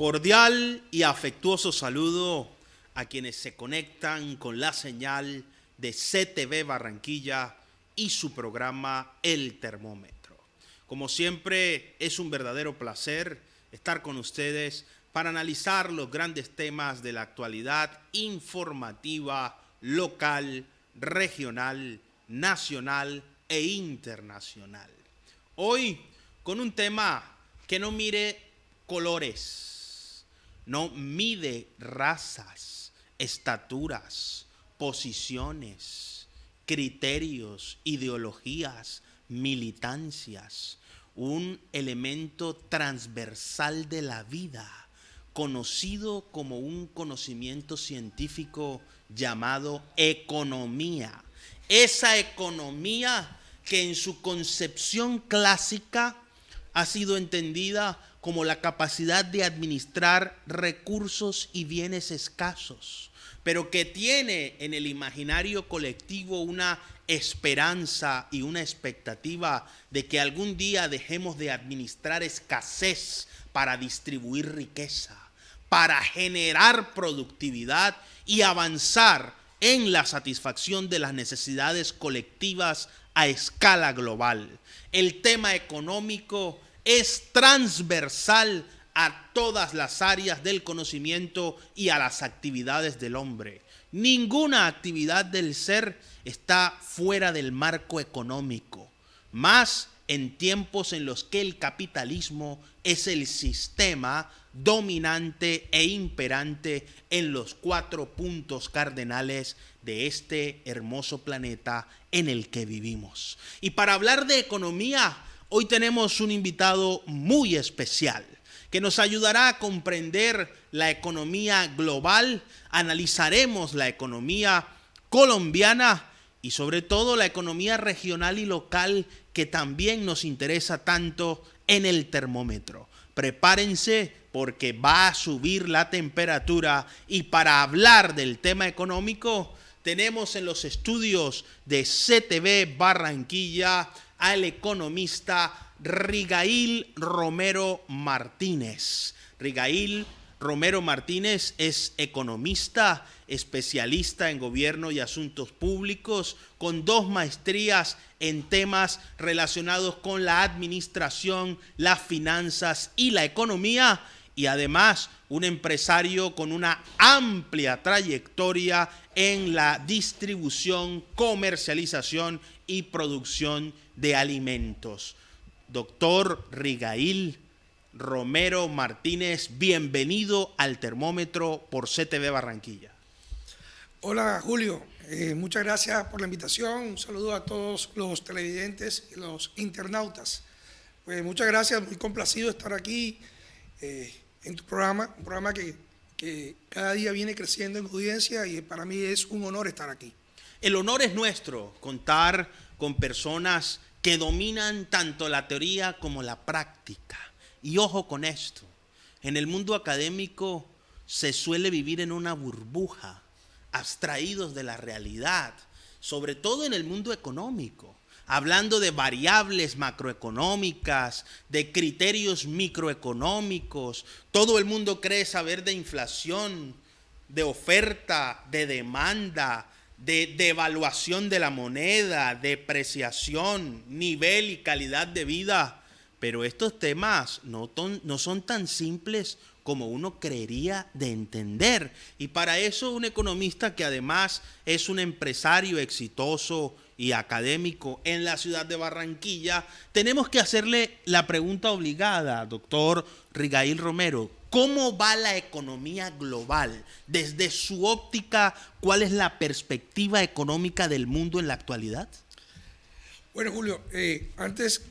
Cordial y afectuoso saludo a quienes se conectan con la señal de CTV Barranquilla y su programa El Termómetro. Como siempre, es un verdadero placer estar con ustedes para analizar los grandes temas de la actualidad informativa, local, regional, nacional e internacional. Hoy, con un tema que no mire colores, no mide razas, estaturas, posiciones, criterios, ideologías, militancias, un elemento transversal de la vida, conocido como un conocimiento científico llamado economía. Esa economía que en su concepción clásica ha sido entendida como la capacidad de administrar recursos y bienes escasos, pero que tiene en el imaginario colectivo una esperanza y una expectativa de que algún día dejemos de administrar escasez para distribuir riqueza, para generar productividad y avanzar en la satisfacción de las necesidades colectivas a escala global. El tema económico es transversal a todas las áreas del conocimiento y a las actividades del hombre. Ninguna actividad del ser está fuera del marco económico, más en tiempos en los que el capitalismo es el sistema dominante e imperante en los 4 puntos cardenales de este hermoso planeta en el que vivimos. Y para hablar de economía, hoy tenemos un invitado muy especial que nos ayudará a comprender la economía global. Analizaremos la economía colombiana y sobre todo la economía regional y local que también nos interesa tanto en el termómetro. Prepárense porque va a subir la temperatura y para hablar del tema económico tenemos en los estudios de CTV Barranquilla al economista Rigail Romero Martínez. Rigail Romero Martínez es economista, especialista en gobierno y asuntos públicos, con 2 maestrías en temas relacionados con la administración, las finanzas y la economía, y además un empresario con una amplia trayectoria en la distribución, comercialización y producción de alimentos. Doctor Rigail Romero Martínez, bienvenido al Termómetro por CTV Barranquilla. Hola Julio, muchas gracias por la invitación. Un saludo a todos los televidentes y los internautas. Pues muchas gracias, muy complacido de estar aquí en tu programa, un programa que cada día viene creciendo en audiencia y para mí es un honor estar aquí. El honor es nuestro, contar con personas que dominan tanto la teoría como la práctica. Y ojo con esto, en el mundo académico se suele vivir en una burbuja, abstraídos de la realidad, sobre todo en el mundo económico, hablando de variables macroeconómicas, de criterios microeconómicos. Todo el mundo cree saber de inflación, de oferta, de demanda, de devaluación de la moneda, depreciación, nivel y calidad de vida. Pero estos temas no son tan simples como uno creería de entender. Y para eso un economista que además es un empresario exitoso y académico en la ciudad de Barranquilla, tenemos que hacerle la pregunta obligada, doctor Rigail Romero. ¿Cómo va la economía global? Desde su óptica, ¿cuál es la perspectiva económica del mundo en la actualidad? Bueno Julio, antes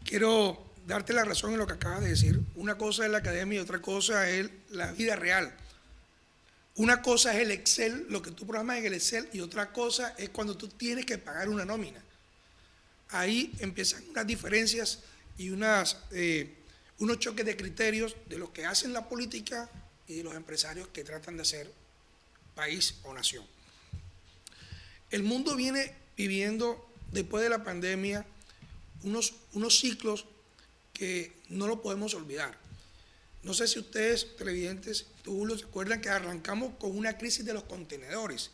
quiero darte la razón en lo que acabas de decir. Una cosa es la academia y otra cosa es la vida real. Una cosa es el Excel, lo que tú programas en el Excel, y otra cosa es cuando tú tienes que pagar una nómina. Ahí empiezan unas diferencias y unos choques de criterios de los que hacen la política y de los empresarios que tratan de hacer país o nación. El mundo viene viviendo, después de la pandemia, unos ciclos que no lo podemos olvidar. No sé si ustedes, televidentes, tú, Julio, se acuerdan que arrancamos con una crisis de los contenedores.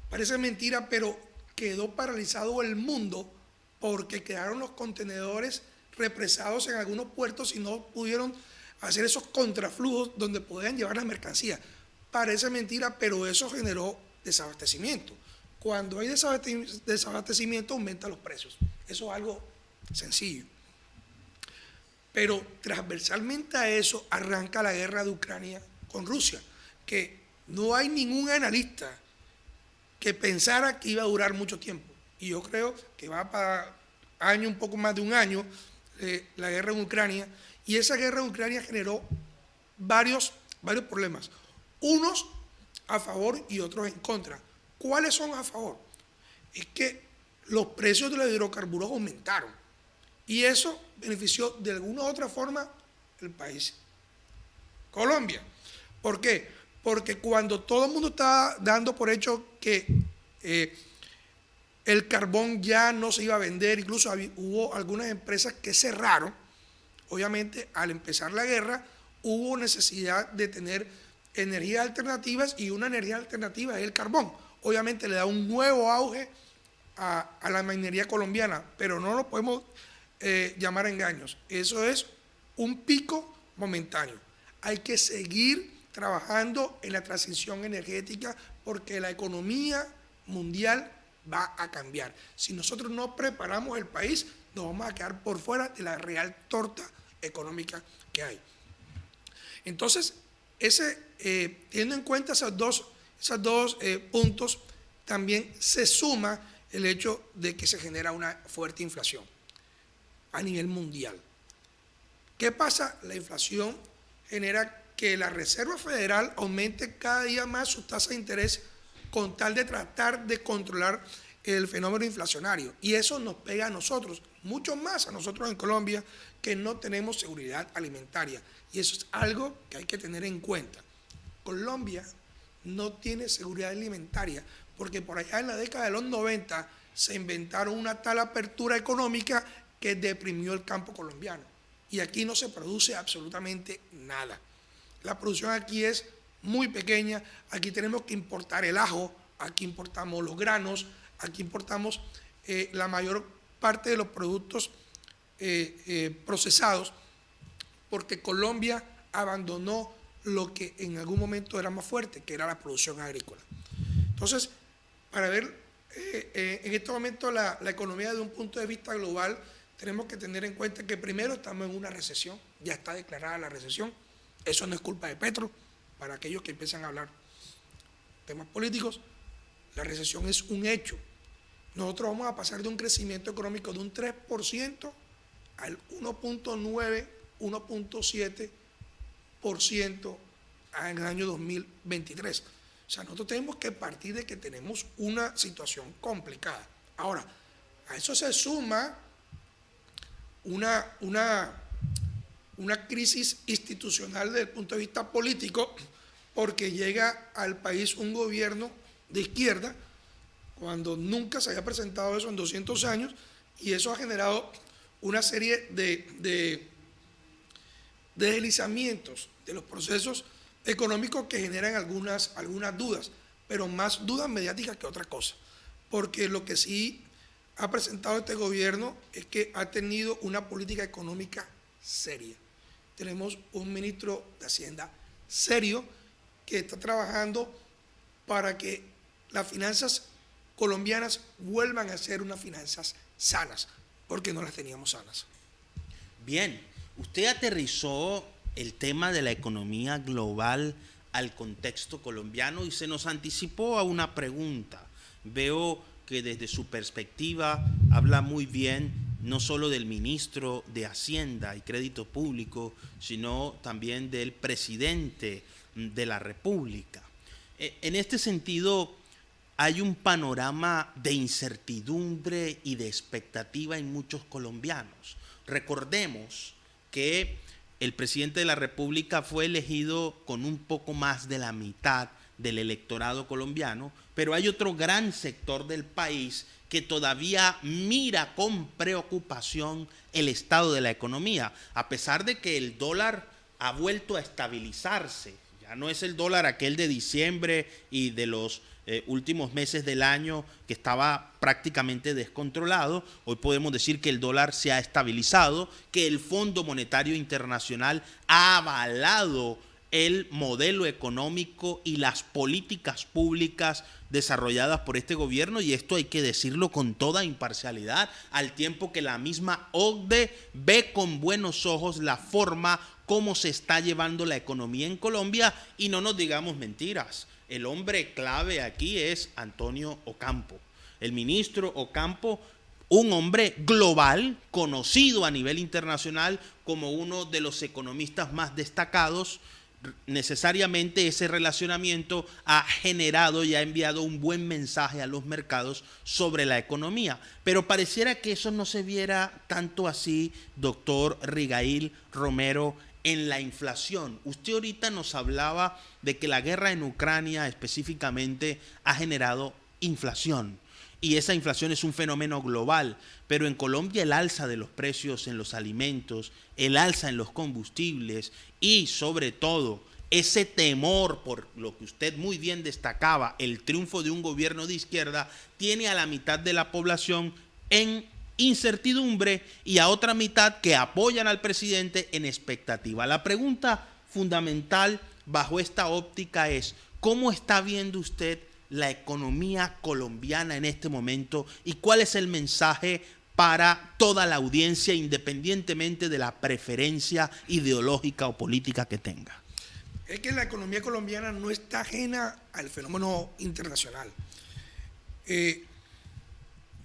Parece mentira, pero quedó paralizado el mundo porque quedaron los contenedores represados en algunos puertos y no pudieron hacer esos contraflujos donde podían llevar las mercancías. Parece mentira, pero eso generó desabastecimiento. Cuando hay desabastecimiento, aumentan los precios. Eso es algo sencillo. Pero transversalmente a eso arranca la guerra de Ucrania con Rusia, que no hay ningún analista que pensara que iba a durar mucho tiempo. Y yo creo que va para un poco más de un año, la guerra en Ucrania, y esa guerra en Ucrania generó varios problemas, unos a favor y otros en contra. ¿Cuáles son a favor? Es que los precios de los hidrocarburos aumentaron y eso benefició de alguna u otra forma el país. Colombia. ¿Por qué? Porque cuando todo el mundo estaba dando por hecho que el carbón ya no se iba a vender, incluso hubo algunas empresas que cerraron, obviamente al empezar la guerra hubo necesidad de tener energías alternativas y una energía alternativa es el carbón. Obviamente le da un nuevo auge a la minería colombiana, pero no lo podemos llamar engaños. Eso es un pico momentáneo. Hay que seguir trabajando en la transición energética porque la economía mundial va a cambiar. Si nosotros no preparamos el país, nos vamos a quedar por fuera de la real torta económica que hay. Entonces, teniendo en cuenta esos dos puntos, también se suma el hecho de que se genera una fuerte inflación a nivel mundial. ¿Qué pasa? La inflación genera que la Reserva Federal aumente cada día más su tasa de interés con tal de tratar de controlar el fenómeno inflacionario. Y eso nos pega a nosotros, mucho más a nosotros en Colombia, que no tenemos seguridad alimentaria. Y eso es algo que hay que tener en cuenta. Colombia no tiene seguridad alimentaria porque por allá en la década de los 90 se inventaron una tal apertura económica que deprimió el campo colombiano. Y aquí no se produce absolutamente nada. La producción aquí es muy pequeña, aquí tenemos que importar el ajo, aquí importamos los granos, aquí importamos la mayor parte de los productos procesados, porque Colombia abandonó lo que en algún momento era más fuerte, que era la producción agrícola. Entonces, para ver en este momento la economía desde un punto de vista global, tenemos que tener en cuenta que primero estamos en una recesión, ya está declarada la recesión, eso no es culpa de Petro, para aquellos que empiezan a hablar temas políticos, la recesión es un hecho. Nosotros vamos a pasar de un crecimiento económico de un 3% al 1.9, 1.7% en el año 2023. O sea, nosotros tenemos que partir de que tenemos una situación complicada. Ahora, a eso se suma una crisis institucional desde el punto de vista político, porque llega al país un gobierno de izquierda, cuando nunca se había presentado eso en 200 años, y eso ha generado una serie de deslizamientos de los procesos económicos que generan algunas dudas, pero más dudas mediáticas que otra cosa, porque lo que sí ha presentado este gobierno es que ha tenido una política económica seria. Tenemos un ministro de Hacienda serio que está trabajando para que las finanzas colombianas vuelvan a ser unas finanzas sanas, porque no las teníamos sanas. Bien, usted aterrizó el tema de la economía global al contexto colombiano y se nos anticipó a una pregunta. Veo que desde su perspectiva habla muy bien no solo del ministro de Hacienda y Crédito Público, sino también del presidente de la República. En este sentido, hay un panorama de incertidumbre y de expectativa en muchos colombianos. Recordemos que el presidente de la República fue elegido con un poco más de la mitad del electorado colombiano, pero hay otro gran sector del país que todavía mira con preocupación el estado de la economía, a pesar de que el dólar ha vuelto a estabilizarse. Ya no es el dólar aquel de diciembre y de los últimos meses del año que estaba prácticamente descontrolado. Hoy podemos decir que el dólar se ha estabilizado, que el Fondo Monetario Internacional ha avalado el modelo económico y las políticas públicas desarrolladas por este gobierno, y esto hay que decirlo con toda imparcialidad, al tiempo que la misma OCDE ve con buenos ojos la forma cómo se está llevando la economía en Colombia. Y no nos digamos mentiras, el hombre clave aquí es Antonio Ocampo, el ministro Ocampo, un hombre global, conocido a nivel internacional como uno de los economistas más destacados. Necesariamente ese relacionamiento ha generado y ha enviado un buen mensaje a los mercados sobre la economía, pero pareciera que eso no se viera tanto así, doctor Rigail Romero, en la inflación. Usted ahorita nos hablaba de que la guerra en Ucrania específicamente ha generado inflación, y esa inflación es un fenómeno global, pero en Colombia el alza de los precios en los alimentos, el alza en los combustibles y sobre todo ese temor por lo que usted muy bien destacaba, el triunfo de un gobierno de izquierda, tiene a la mitad de la población en incertidumbre y a otra mitad que apoyan al presidente en expectativa. La pregunta fundamental bajo esta óptica es: ¿cómo está viendo usted la economía colombiana en este momento y cuál es el mensaje para toda la audiencia, independientemente de la preferencia ideológica o política que tenga? Es que la economía colombiana no está ajena al fenómeno internacional.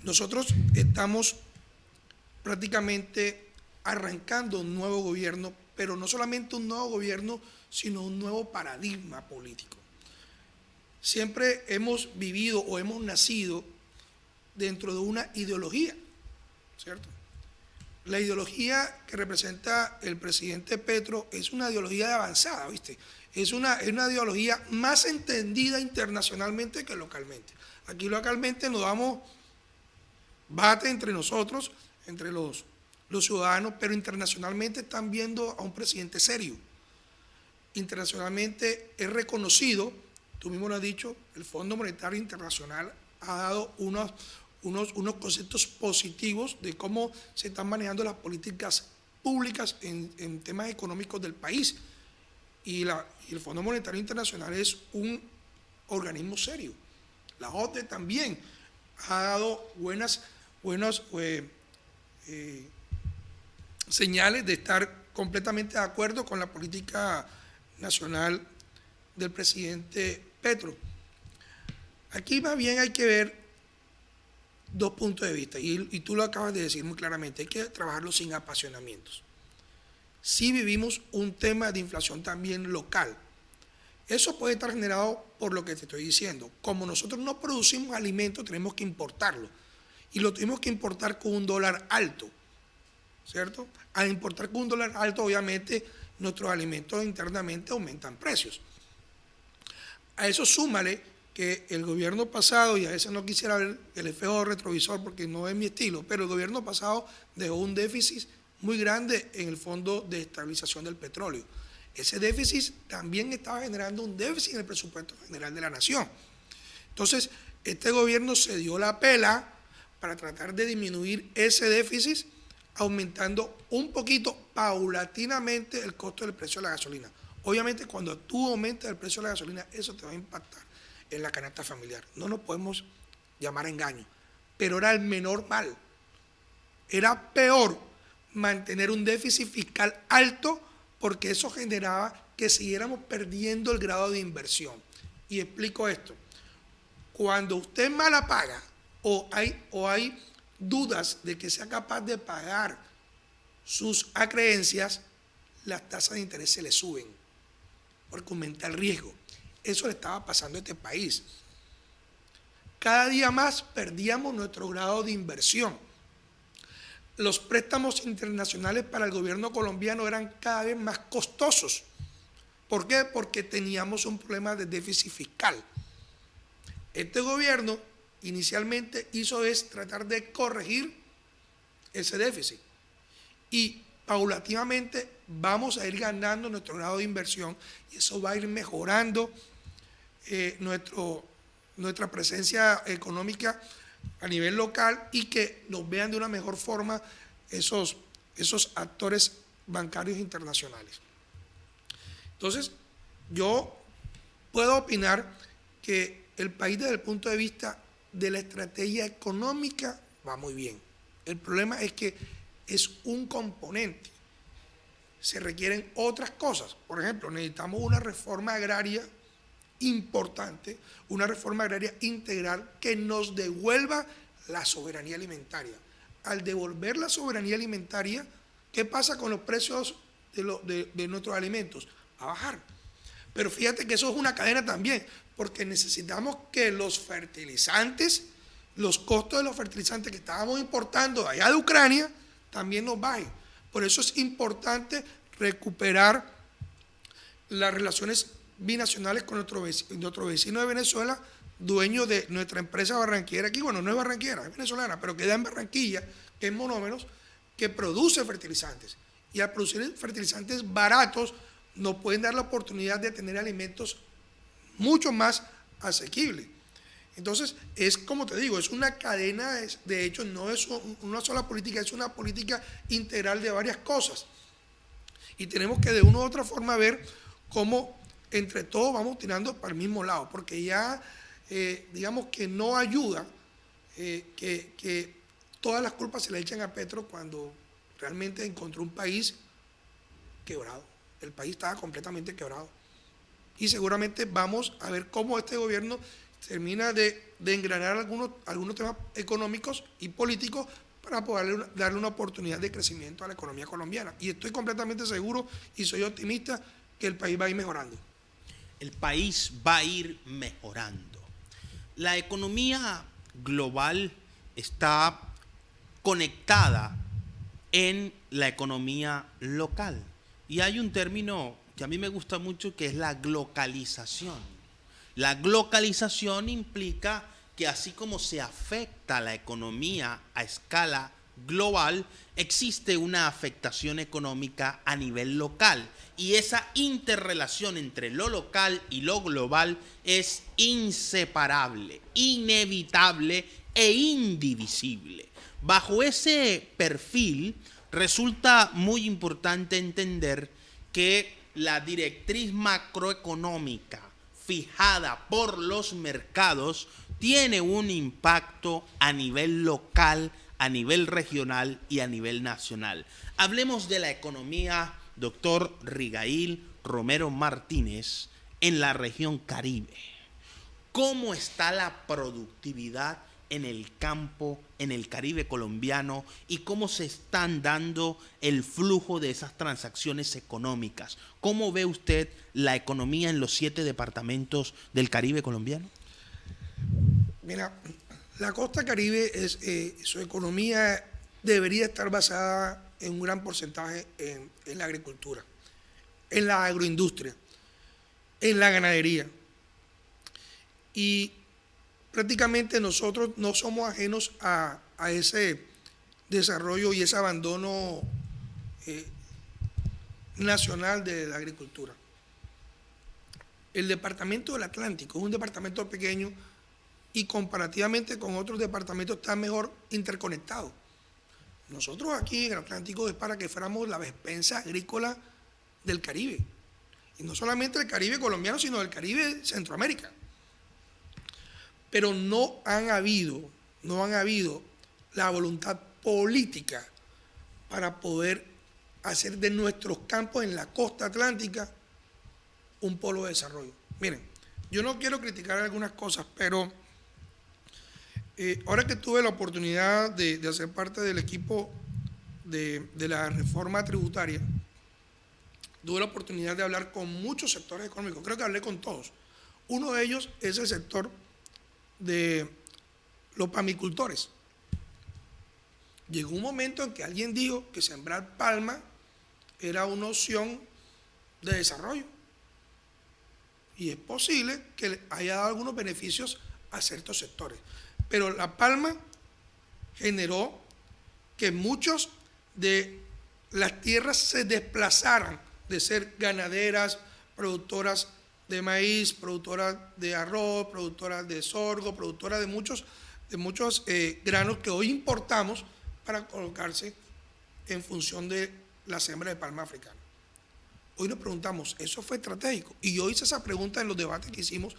Nosotros estamos prácticamente arrancando un nuevo gobierno, pero no solamente un nuevo gobierno, sino un nuevo paradigma político. Siempre hemos vivido o hemos nacido dentro de una ideología, ¿cierto? La ideología que representa el presidente Petro es una ideología de avanzada, ¿viste? Es una ideología más entendida internacionalmente que localmente. Aquí localmente nos damos bate entre nosotros, entre los ciudadanos, pero internacionalmente están viendo a un presidente serio. Internacionalmente es reconocido, tú mismo lo has dicho, el Fondo Monetario Internacional ha dado unos conceptos positivos de cómo se están manejando las políticas públicas en temas económicos del país. Y el Fondo Monetario Internacional es un organismo serio. La OCDE también ha dado buenas señales de estar completamente de acuerdo con la política nacional del presidente Petro. Aquí más bien hay que ver dos puntos de vista, y tú lo acabas de decir muy claramente, hay que trabajarlo sin apasionamientos. Sí vivimos un tema de inflación también local. Eso puede estar generado por lo que te estoy diciendo. Como nosotros no producimos alimentos, tenemos que importarlo. Y lo tenemos que importar con un dólar alto, ¿cierto? Al importar con un dólar alto, obviamente, nuestros alimentos internamente aumentan precios. A eso súmale que el gobierno pasado, y a veces no quisiera ver el espejo retrovisor porque no es mi estilo, pero el gobierno pasado dejó un déficit muy grande en el Fondo de Estabilización del Petróleo. Ese déficit también estaba generando un déficit en el presupuesto general de la nación. Entonces, este gobierno se dio la pela para tratar de disminuir ese déficit, aumentando un poquito paulatinamente el costo del precio de la gasolina. Obviamente, cuando tú aumentas el precio de la gasolina, eso te va a impactar en la canasta familiar. No nos podemos llamar a engaño, pero era el menor mal. Era peor mantener un déficit fiscal alto porque eso generaba que siguiéramos perdiendo el grado de inversión. Y explico esto. Cuando usted mala paga o hay dudas de que sea capaz de pagar sus acreencias, las tasas de interés se le suben porque aumenta el riesgo. Eso le estaba pasando a este país. Cada día más perdíamos nuestro grado de inversión. Los préstamos internacionales para el gobierno colombiano eran cada vez más costosos. ¿Por qué? Porque teníamos un problema de déficit fiscal. Este gobierno inicialmente hizo es tratar de corregir ese déficit. Y paulativamente vamos a ir ganando nuestro grado de inversión y eso va a ir mejorando nuestra presencia económica a nivel local y que nos vean de una mejor forma esos actores bancarios internacionales. Entonces, yo puedo opinar que el país desde el punto de vista de la estrategia económica va muy bien. El problema es que es un componente. Se requieren otras cosas. Por ejemplo, necesitamos una reforma agraria importante, una reforma agraria integral que nos devuelva la soberanía alimentaria. Al devolver la soberanía alimentaria, ¿qué pasa con los precios de nuestros alimentos? A bajar. Pero fíjate que eso es una cadena también, porque necesitamos que los fertilizantes, los costos de los fertilizantes que estábamos importando allá de Ucrania, también nos bajen. Por eso es importante recuperar las relaciones binacionales con nuestro vecino de Venezuela, dueño de nuestra empresa barranquera aquí, bueno, no es barranquera, es venezolana, pero queda en Barranquilla, que es Monómeros, que produce fertilizantes. Y al producir fertilizantes baratos, nos pueden dar la oportunidad de tener alimentos mucho más asequibles. Entonces, es como te digo, es una cadena, de hecho, no es una sola política, es una política integral de varias cosas. Y tenemos que de una u otra forma ver cómo entre todos vamos tirando para el mismo lado, porque ya digamos que no ayuda que todas las culpas se le echen a Petro cuando realmente encontró un país quebrado. El país estaba completamente quebrado. Y seguramente vamos a ver cómo este gobierno termina de engranar algunos temas económicos y políticos para poder darle una oportunidad de crecimiento a la economía colombiana. Y estoy completamente seguro y soy optimista que el país va a ir mejorando. El país va a ir mejorando. La economía global está conectada en la economía local. Y hay un término que a mí me gusta mucho que es la glocalización. La glocalización implica que así como se afecta la economía a escala global, existe una afectación económica a nivel local. Y esa interrelación entre lo local y lo global es inseparable, inevitable e indivisible. Bajo ese perfil, resulta muy importante entender que la directriz macroeconómica fijada por los mercados tiene un impacto a nivel local, a nivel regional y a nivel nacional. Hablemos de la economía, doctor Rigail Romero Martínez, en la región Caribe. ¿Cómo está la productividad en el campo, en el Caribe colombiano, y cómo se están dando el flujo de esas transacciones económicas? ¿Cómo ve usted la economía en los 7 departamentos del Caribe colombiano? Mira, la costa Caribe, su economía debería estar basada en un gran porcentaje en la agricultura, en la agroindustria, en la ganadería. Y prácticamente nosotros no somos ajenos a ese desarrollo y ese abandono nacional de la agricultura. El departamento del Atlántico es un departamento pequeño y comparativamente con otros departamentos está mejor interconectado. Nosotros aquí en el Atlántico es para que fuéramos la despensa agrícola del Caribe. Y no solamente del Caribe colombiano, sino del Caribe Centroamérica. Pero no han habido la voluntad política para poder hacer de nuestros campos en la costa atlántica un polo de desarrollo. Miren, yo no quiero criticar algunas cosas, pero ahora que tuve la oportunidad de hacer parte del equipo de la reforma tributaria, tuve la oportunidad de hablar con muchos sectores económicos, creo que hablé con todos. Uno de ellos es el sector de los palmicultores. Llegó un momento en que alguien dijo que sembrar palma era una opción de desarrollo. Y es posible que haya dado algunos beneficios a ciertos sectores. Pero la palma generó que muchos de las tierras se desplazaran de ser ganaderas, productoras de maíz, productoras de arroz, productoras de sorgo, productoras de muchos granos que hoy importamos para colocarse en función de la siembra de palma africana. Hoy nos preguntamos, ¿eso fue estratégico? Y yo hice esa pregunta en los debates que hicimos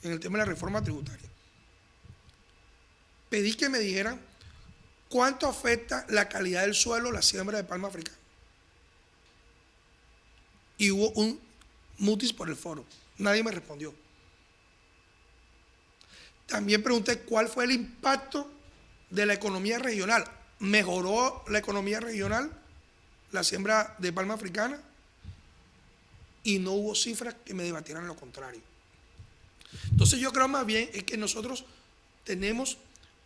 en el tema de la reforma tributaria. Pedí que me dijeran cuánto afecta la calidad del suelo la siembra de palma africana. Y hubo un mutis por el foro. Nadie me respondió. También pregunté cuál fue el impacto de la economía regional. ¿Mejoró la economía regional la siembra de palma africana? Y no hubo cifras que me debatieran lo contrario. Entonces yo creo más bien es que nosotros tenemos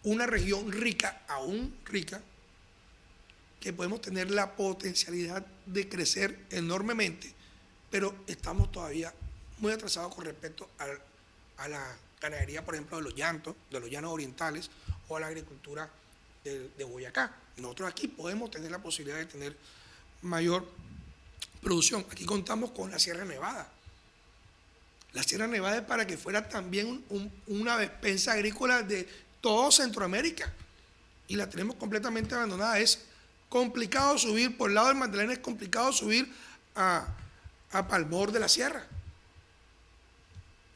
una región rica, aún rica, que podemos tener la potencialidad de crecer enormemente, pero estamos todavía muy atrasados con respecto a la ganadería, por ejemplo, de los llanos orientales, o a la agricultura de Boyacá. Nosotros aquí podemos tener la posibilidad de tener mayor producción. Aquí contamos con la Sierra Nevada. La Sierra Nevada es para que fuera también una despensa agrícola de todo Centroamérica, y la tenemos completamente abandonada. Es complicado subir, por el lado del Magdalena es complicado subir a Palmor de la Sierra.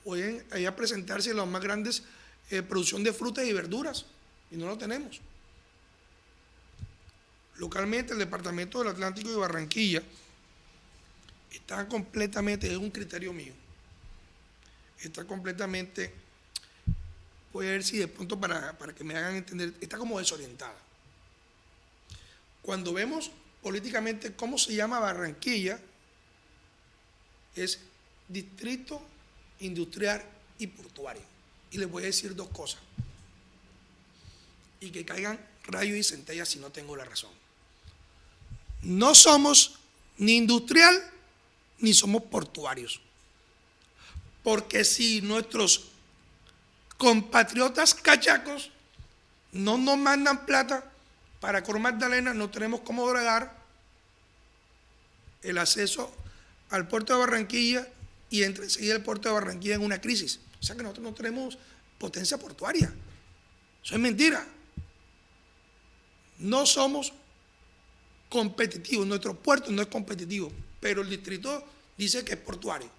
Pueden allá presentarse las más grandes producción de frutas y verduras, y no lo tenemos. Localmente el departamento del Atlántico y Barranquilla está completamente, es un criterio mío, está completamente, voy a ver si de pronto para que me hagan entender, está como desorientada. Cuando vemos políticamente cómo se llama Barranquilla, es Distrito Industrial y Portuario. Y les voy a decir dos cosas, y que caigan rayos y centellas si no tengo la razón. No somos ni industrial ni somos portuarios, porque si nuestros compatriotas cachacos no nos mandan plata para Cor Magdalena, no tenemos cómo bregar el acceso al puerto de Barranquilla, y entra enseguida el puerto de Barranquilla en una crisis. O sea que nosotros no tenemos potencia portuaria. Eso es mentira. No somos competitivos, nuestro puerto no es competitivo, pero el distrito dice que es portuario.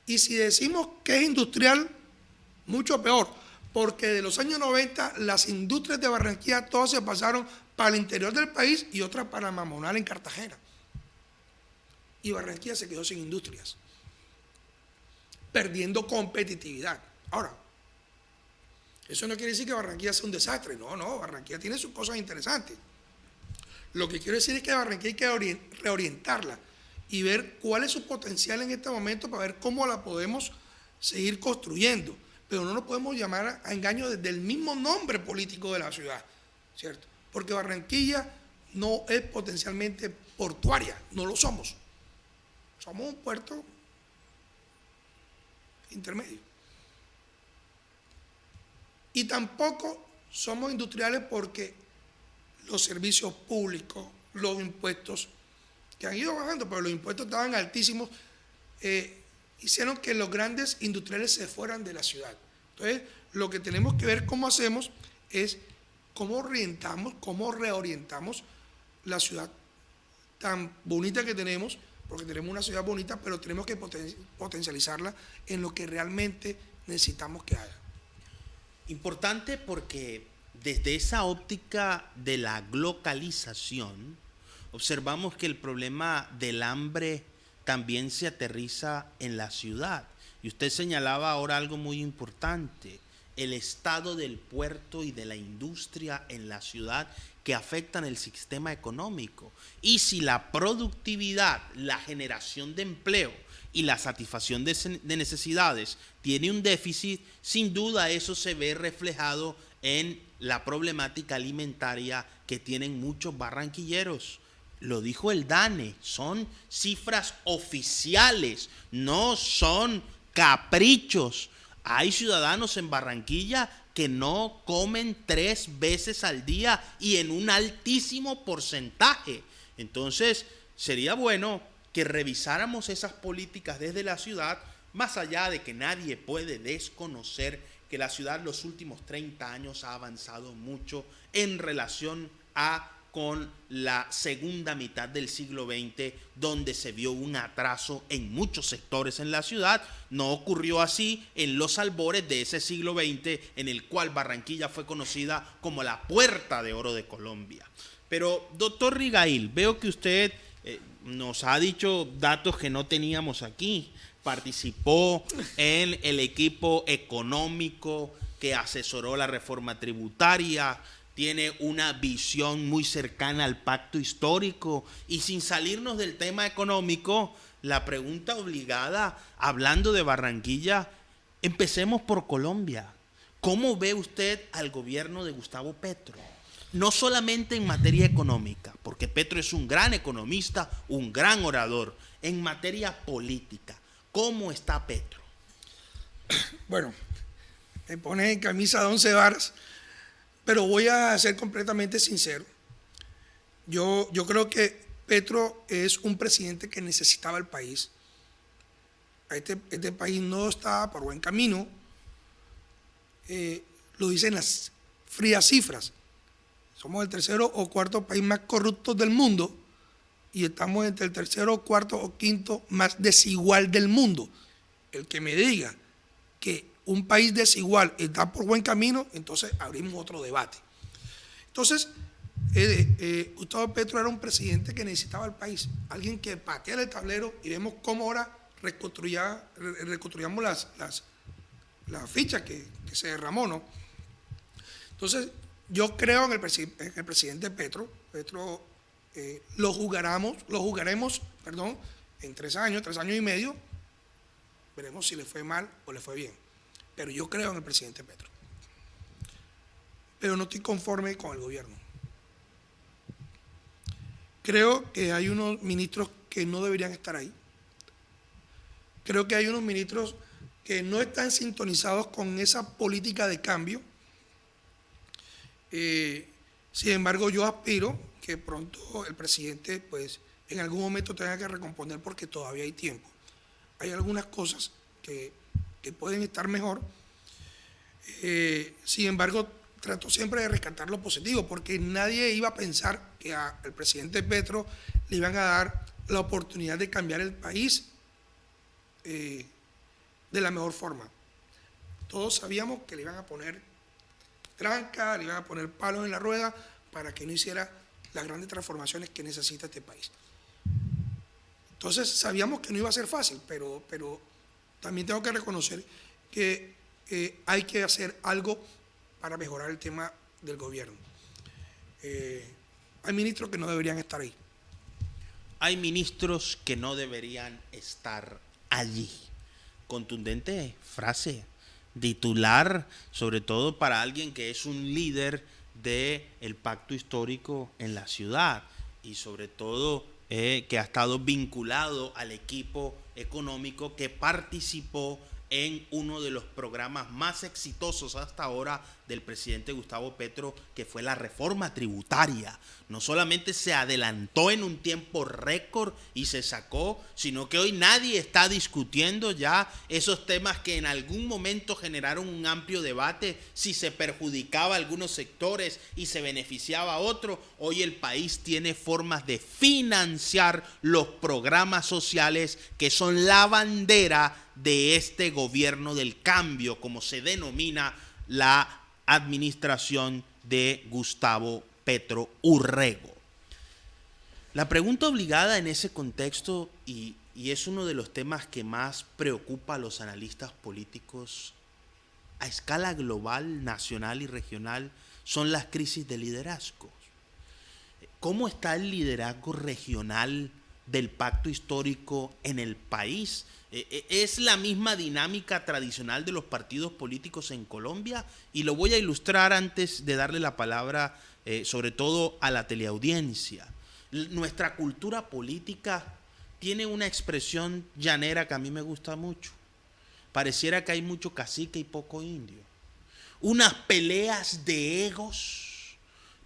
Y si decimos que es industrial, mucho peor, porque de los años 90 las industrias de Barranquilla todas se pasaron para el interior del país y otras para Mamonal en Cartagena. Y Barranquilla se quedó sin industrias, perdiendo competitividad. Ahora, eso no quiere decir que Barranquilla sea un desastre. No, Barranquilla tiene sus cosas interesantes. Lo que quiero decir es que a Barranquilla hay que reorientarla y ver cuál es su potencial en este momento para ver cómo la podemos seguir construyendo. Pero no nos podemos llamar a engaño desde el mismo nombre político de la ciudad, ¿cierto? Porque Barranquilla no es potencialmente portuaria, no lo somos. Somos un puerto intermedio. Y tampoco somos industriales porque los servicios públicos, los impuestos, que han ido bajando, pero los impuestos estaban altísimos, hicieron que los grandes industriales se fueran de la ciudad. Entonces, lo que tenemos que ver cómo hacemos es cómo reorientamos la ciudad tan bonita que tenemos, porque tenemos una ciudad bonita, pero tenemos que potencializarla en lo que realmente necesitamos que haga. Importante porque desde esa óptica de la globalización, observamos que el problema del hambre también se aterriza en la ciudad. Y usted señalaba ahora algo muy importante, el estado del puerto y de la industria en la ciudad que afectan el sistema económico. Y si la productividad, la generación de empleo y la satisfacción de necesidades tiene un déficit, sin duda eso se ve reflejado en la problemática alimentaria que tienen muchos barranquilleros. Lo dijo el DANE, son cifras oficiales, no son caprichos. Hay ciudadanos en Barranquilla que no comen 3 veces al día y en un altísimo porcentaje. Entonces, sería bueno que revisáramos esas políticas desde la ciudad, más allá de que nadie puede desconocer que la ciudad los últimos 30 años ha avanzado mucho en relación con la segunda mitad del siglo XX, donde se vio un atraso en muchos sectores en la ciudad. No ocurrió así en los albores de ese siglo XX, en el cual Barranquilla fue conocida como la puerta de oro de Colombia. Pero, doctor Rigail, veo que usted nos ha dicho datos que no teníamos aquí. Participó en el equipo económico que asesoró la reforma tributaria, tiene una visión muy cercana al pacto histórico, y sin salirnos del tema económico, la pregunta obligada, hablando de Barranquilla, empecemos por Colombia. ¿Cómo ve usted al gobierno de Gustavo Petro? No solamente en materia económica, porque Petro es un gran economista, un gran orador, en materia política. ¿Cómo está Petro? Bueno, me pone en camisa de 11 varas, pero voy a ser completamente sincero. Yo creo que Petro es un presidente que necesitaba el país. Este país no está por buen camino. Lo dicen las frías cifras. Somos el tercero o cuarto país más corrupto del mundo y estamos entre el tercero, cuarto o quinto más desigual del mundo. El que me diga que un país desigual está por buen camino, entonces abrimos otro debate. Entonces, Gustavo Petro era un presidente que necesitaba el país, alguien que pateara el tablero, y vemos cómo ahora reconstruyamos las fichas que se derramó, ¿no? Entonces, yo creo en el presidente Petro. Lo jugaremos, en 3 años y medio. Veremos si le fue mal o le fue bien. Pero yo creo en el presidente Petro. Pero no estoy conforme con el gobierno. Creo que hay unos ministros que no deberían estar ahí. Creo que hay unos ministros que no están sintonizados con esa política de cambio. Sin embargo, yo aspiro que pronto el presidente, pues, en algún momento tenga que recomponer, porque todavía hay tiempo. Hay algunas cosas que pueden estar mejor. Sin embargo, trato siempre de rescatar lo positivo, porque nadie iba a pensar que al presidente Petro le iban a dar la oportunidad de cambiar el país de la mejor forma. Todos sabíamos que le iban a poner tranca, le iban a poner palos en la rueda para que no hiciera las grandes transformaciones que necesita este país. Entonces sabíamos que no iba a ser fácil, pero también tengo que reconocer que hay que hacer algo para mejorar el tema del gobierno. Hay ministros que no deberían estar ahí. Hay ministros que no deberían estar allí. Contundente frase, titular, sobre todo para alguien que es un líder del pacto histórico en la ciudad, y sobre todo que ha estado vinculado al equipo económico que participó en uno de los programas más exitosos hasta ahora del presidente Gustavo Petro, que fue la reforma tributaria. No solamente se adelantó en un tiempo récord y se sacó, sino que hoy nadie está discutiendo ya esos temas que en algún momento generaron un amplio debate, si se perjudicaba a algunos sectores y se beneficiaba a otros. Hoy el país tiene formas de financiar los programas sociales que son la bandera de este gobierno del cambio, como se denomina la administración de Gustavo Petro Urrego. La pregunta obligada en ese contexto, y es uno de los temas que más preocupa a los analistas políticos a escala global, nacional y regional, son las crisis de liderazgo. ¿Cómo está el liderazgo regional del pacto histórico en el país? ¿Es la misma dinámica tradicional de los partidos políticos en Colombia? Y lo voy a ilustrar antes de darle la palabra, sobre todo a la teleaudiencia. Nuestra cultura política tiene una expresión llanera que a mí me gusta mucho. Pareciera que hay mucho cacique y poco indio. unas peleas de egos,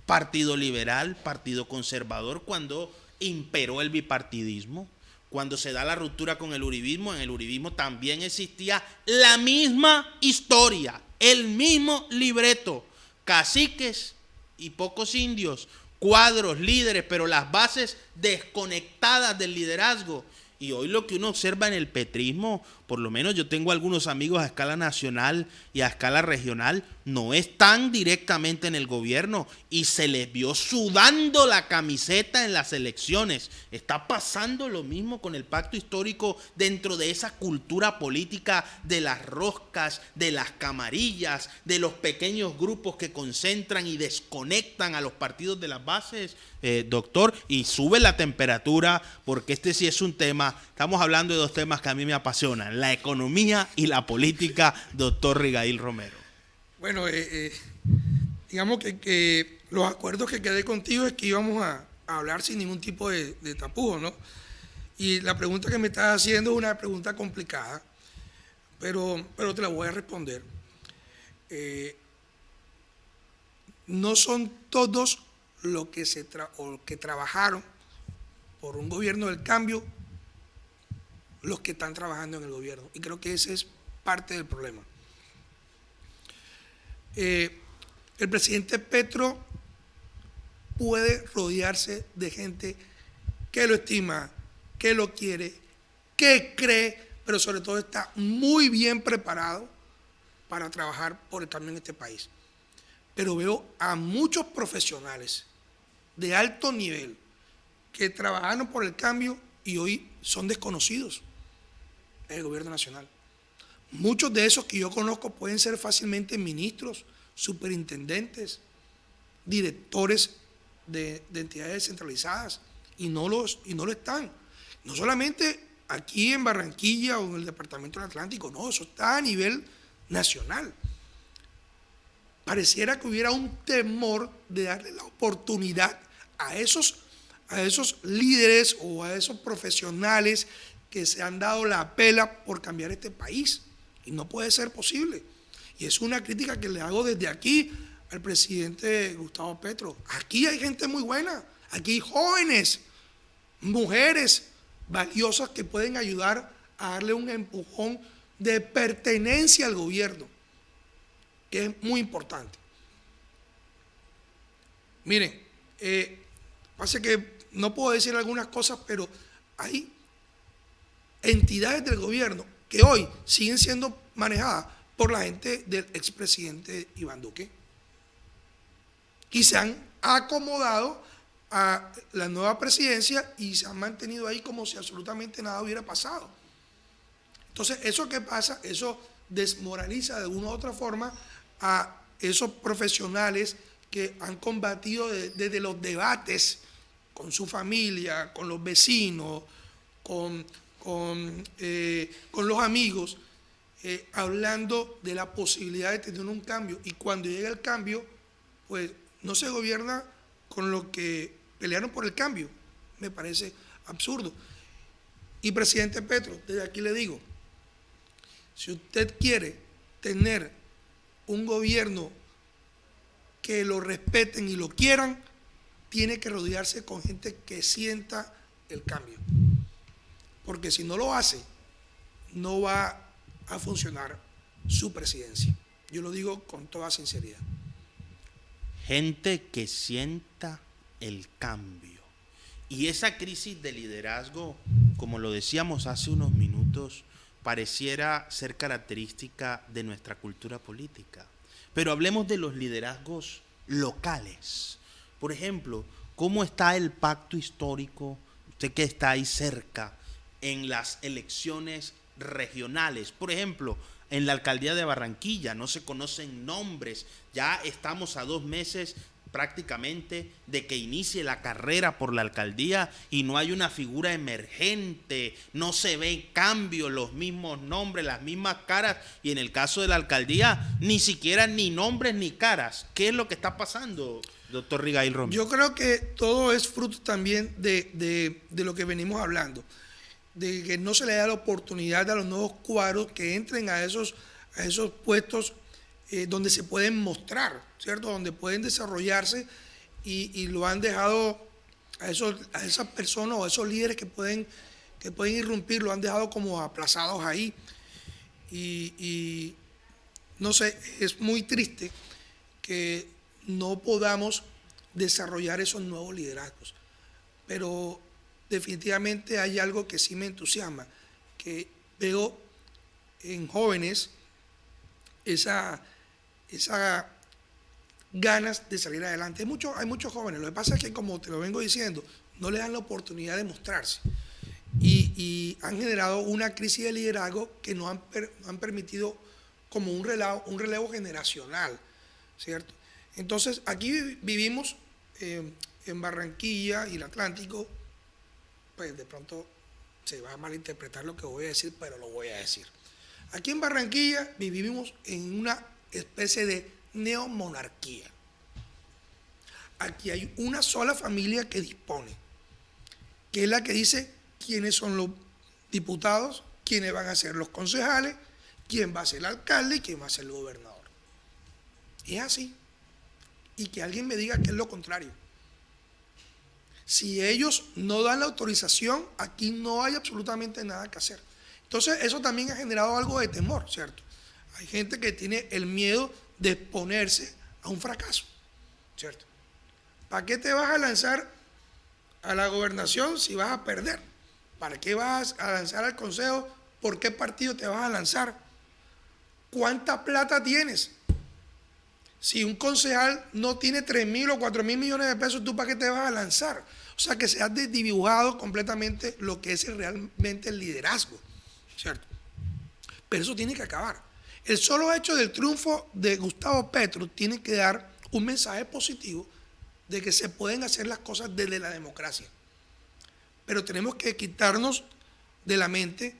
Partido Liberal, Partido Conservador, cuando imperó el bipartidismo, cuando se da la ruptura con el uribismo. En el uribismo también existía la misma historia, el mismo libreto, caciques y pocos indios, cuadros, líderes, pero las bases desconectadas del liderazgo. Y hoy lo que uno observa en el petrismo, por lo menos yo tengo algunos amigos a escala nacional y a escala regional, no están directamente en el gobierno y se les vio sudando la camiseta en las elecciones. Está pasando lo mismo con el pacto histórico dentro de esa cultura política de las roscas, de las camarillas, de los pequeños grupos que concentran y desconectan a los partidos de las bases, doctor, y sube la temperatura porque este sí es un tema. Estamos hablando de dos temas que a mí me apasionan, la economía y la política, doctor Rigail Romero. Bueno, digamos que los acuerdos que quedé contigo es que íbamos a hablar sin ningún tipo de tapujos, ¿no? Y la pregunta que me estás haciendo es una pregunta complicada, pero te la voy a responder. No son todos los que trabajaron por un gobierno del cambio los que están trabajando en el gobierno. Y creo que ese es parte del problema. El presidente Petro puede rodearse de gente que lo estima, que lo quiere, que cree, pero sobre todo está muy bien preparado para trabajar por el cambio en este país. Pero veo a muchos profesionales de alto nivel que trabajaron por el cambio y hoy son desconocidos en el gobierno nacional. Muchos de esos que yo conozco pueden ser fácilmente ministros, superintendentes, directores de entidades descentralizadas y no lo están. No solamente aquí en Barranquilla o en el departamento del Atlántico, no, eso está a nivel nacional. Pareciera que hubiera un temor de darle la oportunidad a esos líderes o a esos profesionales que se han dado la pela por cambiar este país. Y no puede ser posible. Y es una crítica que le hago desde aquí al presidente Gustavo Petro. Aquí hay gente muy buena, aquí hay jóvenes, mujeres valiosas que pueden ayudar a darle un empujón de pertenencia al gobierno, que es muy importante. Miren, pasa que no puedo decir algunas cosas, pero hay entidades del gobierno que hoy siguen siendo manejadas por la gente del expresidente Iván Duque y se han acomodado a la nueva presidencia y se han mantenido ahí como si absolutamente nada hubiera pasado. Entonces, ¿eso qué pasa? Eso desmoraliza de una u otra forma a esos profesionales que han combatido desde los debates con su familia, con los vecinos, con los amigos, hablando de la posibilidad de tener un cambio. Y cuando llega el cambio, pues no se gobierna con los que pelearon por el cambio. Me parece absurdo. Y presidente Petro, desde aquí le digo, si usted quiere tener un gobierno que lo respeten y lo quieran, tiene que rodearse con gente que sienta el cambio. Porque si no lo hace, no va a funcionar su presidencia. Yo lo digo con toda sinceridad. Gente que sienta el cambio. Y esa crisis de liderazgo, como lo decíamos hace unos minutos, pareciera ser característica de nuestra cultura política. Pero hablemos de los liderazgos locales. Por ejemplo, ¿cómo está el pacto histórico, usted que está ahí cerca, en las elecciones regionales? Por ejemplo, en la alcaldía de Barranquilla no se conocen nombres, ya estamos a 2 meses prácticamente de que inicie la carrera por la alcaldía y no hay una figura emergente, no se ve cambio, los mismos nombres, las mismas caras, y en el caso de la alcaldía ni siquiera ni nombres ni caras. ¿Qué es lo que está pasando, doctor Rigail Romero? Yo creo que todo es fruto también de lo que venimos hablando, de que no se le da la oportunidad a los nuevos cuadros que entren a esos puestos donde se pueden mostrar, ¿cierto? Donde pueden desarrollarse y lo han dejado a esas personas o a esos líderes que pueden irrumpir, lo han dejado como aplazados ahí. Y no sé, es muy triste que no podamos desarrollar esos nuevos liderazgos. Pero definitivamente hay algo que sí me entusiasma, que veo en jóvenes esa ganas de salir adelante. Hay muchos jóvenes, lo que pasa es que, como te lo vengo diciendo, no les dan la oportunidad de mostrarse y han generado una crisis de liderazgo que no han permitido como un relevo generacional, ¿cierto? Entonces, aquí vivimos en Barranquilla y el Atlántico, pues de pronto se va a malinterpretar lo que voy a decir, pero lo voy a decir. Aquí en Barranquilla vivimos en una especie de neomonarquía. Aquí hay una sola familia que dispone, que es la que dice quiénes son los diputados, quiénes van a ser los concejales, quién va a ser el alcalde y quién va a ser el gobernador. Es así. Y que alguien me diga que es lo contrario. Si ellos no dan la autorización, aquí no hay absolutamente nada que hacer. Entonces, eso también ha generado algo de temor, ¿cierto? Hay gente que tiene el miedo de exponerse a un fracaso, ¿cierto? ¿Para qué te vas a lanzar a la gobernación si vas a perder? ¿Para qué vas a lanzar al consejo? ¿Por qué partido te vas a lanzar? ¿Cuánta plata tienes? Si un concejal no tiene 3.000 o 4.000 millones de pesos, ¿tú para qué te vas a lanzar? O sea, que se ha desdibujado completamente lo que es realmente el liderazgo, ¿cierto? Pero eso tiene que acabar. El solo hecho del triunfo de Gustavo Petro tiene que dar un mensaje positivo de que se pueden hacer las cosas desde la democracia. Pero tenemos que quitarnos de la mente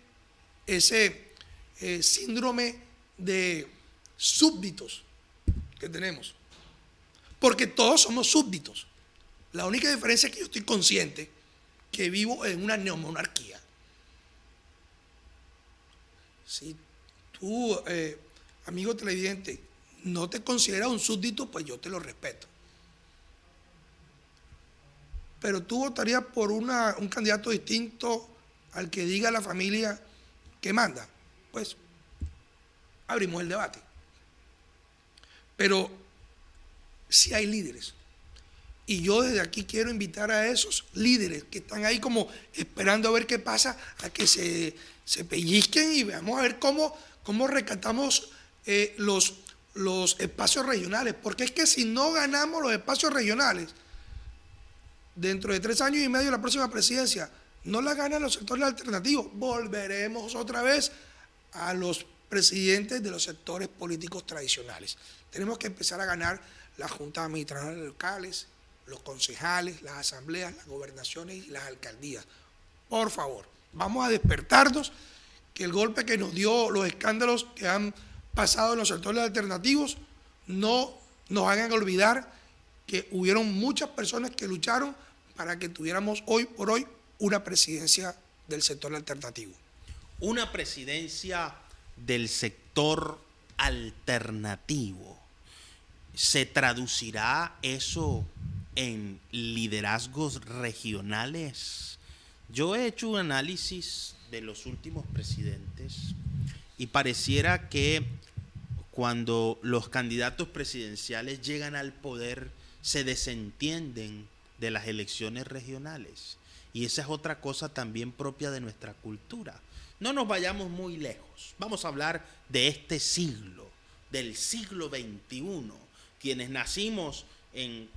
ese síndrome de súbditos que tenemos. Porque todos somos súbditos. La única diferencia es que yo estoy consciente que vivo en una neomonarquía. Si tú, amigo televidente, no te consideras un súbdito, pues yo te lo respeto. Pero tú votarías por un candidato distinto al que diga la familia que manda. Pues abrimos el debate. Pero sí hay líderes. Y yo desde aquí quiero invitar a esos líderes que están ahí como esperando a ver qué pasa, a que se pellizquen y veamos a ver cómo rescatamos los espacios regionales. Porque es que si no ganamos los espacios regionales, dentro de 3 años y medio la próxima presidencia no la ganan los sectores alternativos, volveremos otra vez a los presidentes de los sectores políticos tradicionales. Tenemos que empezar a ganar las juntas administrativas locales, los concejales, las asambleas, las gobernaciones y las alcaldías. Por favor, vamos a despertarnos, que el golpe que nos dio los escándalos que han pasado en los sectores alternativos no nos hagan olvidar que hubieron muchas personas que lucharon para que tuviéramos hoy por hoy una presidencia del sector alternativo. Una presidencia del sector alternativo. ¿Se traducirá eso en liderazgos regionales? Yo he hecho un análisis de los últimos presidentes y pareciera que cuando los candidatos presidenciales llegan al poder se desentienden de las elecciones regionales. Y esa es otra cosa también propia de nuestra cultura. No nos vayamos muy lejos. Vamos a hablar de este siglo, del siglo XXI. Quienes nacimos en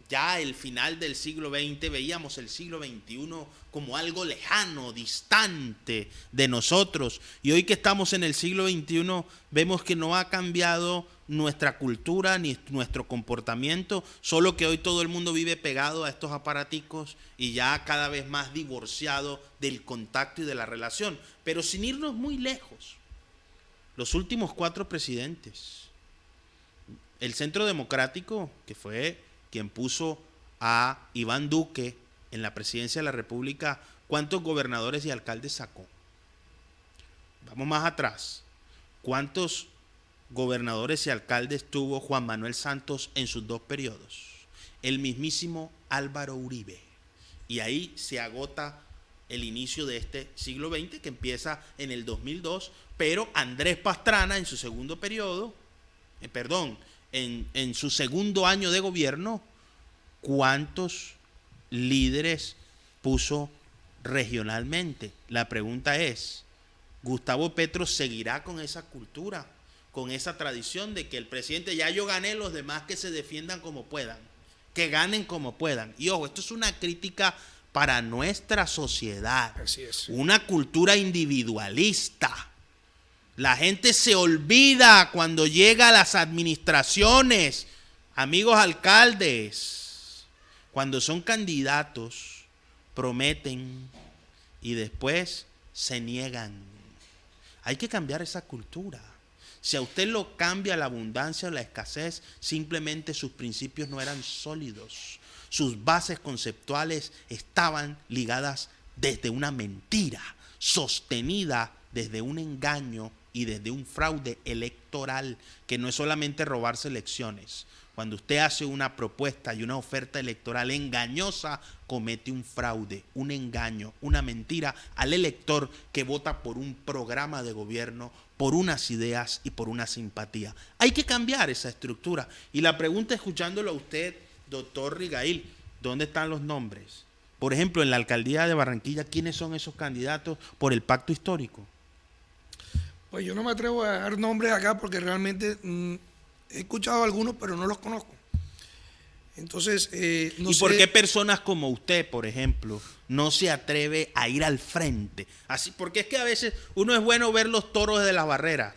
ya el final del siglo XX, veíamos el siglo XXI como algo lejano, distante de nosotros. Y hoy que estamos en el siglo XXI, vemos que no ha cambiado nuestra cultura ni nuestro comportamiento, solo que hoy todo el mundo vive pegado a estos aparaticos y ya cada vez más divorciado del contacto y de la relación. Pero sin irnos muy lejos, los últimos 4 presidentes, el Centro Democrático, que fue quien puso a Iván Duque en la presidencia de la República, ¿cuántos gobernadores y alcaldes sacó? Vamos más atrás. ¿Cuántos gobernadores y alcaldes tuvo Juan Manuel Santos en sus 2 periodos, el mismísimo Álvaro Uribe. Y ahí se agota el inicio de este siglo XX, que empieza en el 2002, pero Andrés Pastrana en su segundo periodo, en su segundo año de gobierno, ¿cuántos líderes puso regionalmente? La pregunta es, ¿Gustavo Petro seguirá con esa cultura, con esa tradición de que el presidente, ya yo gané, los demás que se defiendan como puedan, que ganen como puedan? Y ojo, esto es una crítica para nuestra sociedad. Así es. Una cultura individualista. La gente se olvida cuando llega a las administraciones, amigos alcaldes, cuando son candidatos, prometen y después se niegan. Hay que cambiar esa cultura. Si a usted lo cambia la abundancia o la escasez, simplemente sus principios no eran sólidos. Sus bases conceptuales estaban ligadas desde una mentira, sostenida desde un engaño y desde un fraude electoral, que no es solamente robarse elecciones. Cuando usted hace una propuesta y una oferta electoral engañosa, comete un fraude, un engaño, una mentira al elector que vota por un programa de gobierno, por unas ideas y por una simpatía. Hay que cambiar esa estructura. Y la pregunta, escuchándolo a usted, doctor Rigail, ¿dónde están los nombres? Por ejemplo, en la alcaldía de Barranquilla, ¿quiénes son esos candidatos por el pacto histórico? Pues yo no me atrevo a dar nombres acá porque realmente he escuchado algunos, pero no los conozco. Entonces, no ¿Y sé. por qué personas como usted, por ejemplo, no se atreve a ir al frente? Así, porque es que a veces uno es bueno ver los toros de las barreras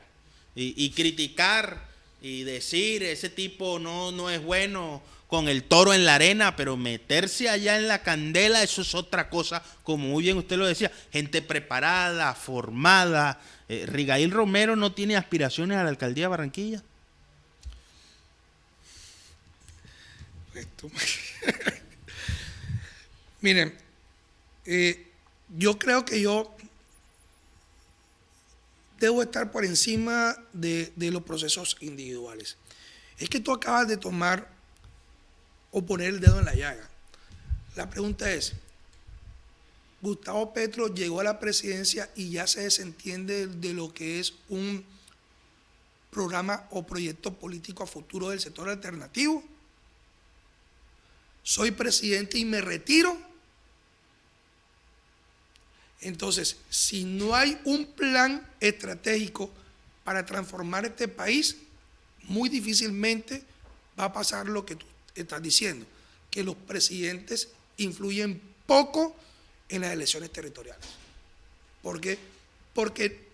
y criticar y decir, ese tipo no es bueno con el toro en la arena, pero meterse allá en la candela, eso es otra cosa, como muy bien usted lo decía, gente preparada, formada. Rigail Romero no tiene aspiraciones a la alcaldía de Barranquilla. Miren, yo creo que yo debo estar por encima de los procesos individuales. Es que tú acabas de tomar o poner el dedo en la llaga. La pregunta es, Gustavo Petro llegó a la presidencia y ya se desentiende de lo que es un programa o proyecto político a futuro del sector alternativo. Soy presidente y me retiro. Entonces, si no hay un plan estratégico para transformar este país, muy difícilmente va a pasar lo que tú estás diciendo, que los presidentes influyen poco en las elecciones territoriales. ¿Por qué? Porque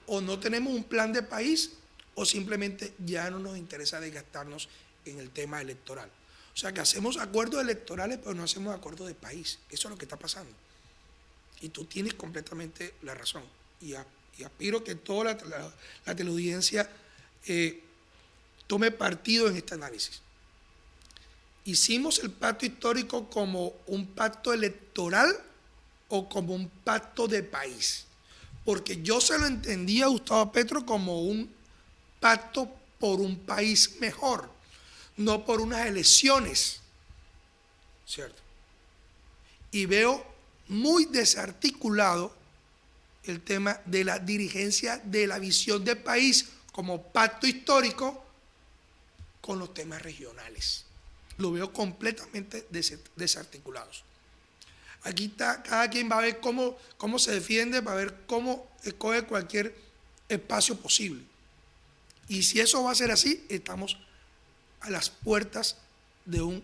o no tenemos un plan de país o simplemente ya no nos interesa desgastarnos en el tema electoral. O sea que hacemos acuerdos electorales, pero no hacemos acuerdos de país. Eso es lo que está pasando. Y tú tienes completamente la razón. Y aspiro que toda la teleaudiencia tome partido en este análisis. ¿Hicimos el pacto histórico como un pacto electoral o como un pacto de país? Porque yo se lo entendía a Gustavo Petro como un pacto por un país mejor, no por unas elecciones, ¿cierto? Y veo muy desarticulado el tema de la dirigencia de la visión de país como pacto histórico con los temas regionales. Lo veo completamente desarticulados. Aquí está, cada quien va a ver cómo se defiende, va a ver cómo escoge cualquier espacio posible. Y si eso va a ser así, estamos a las puertas de un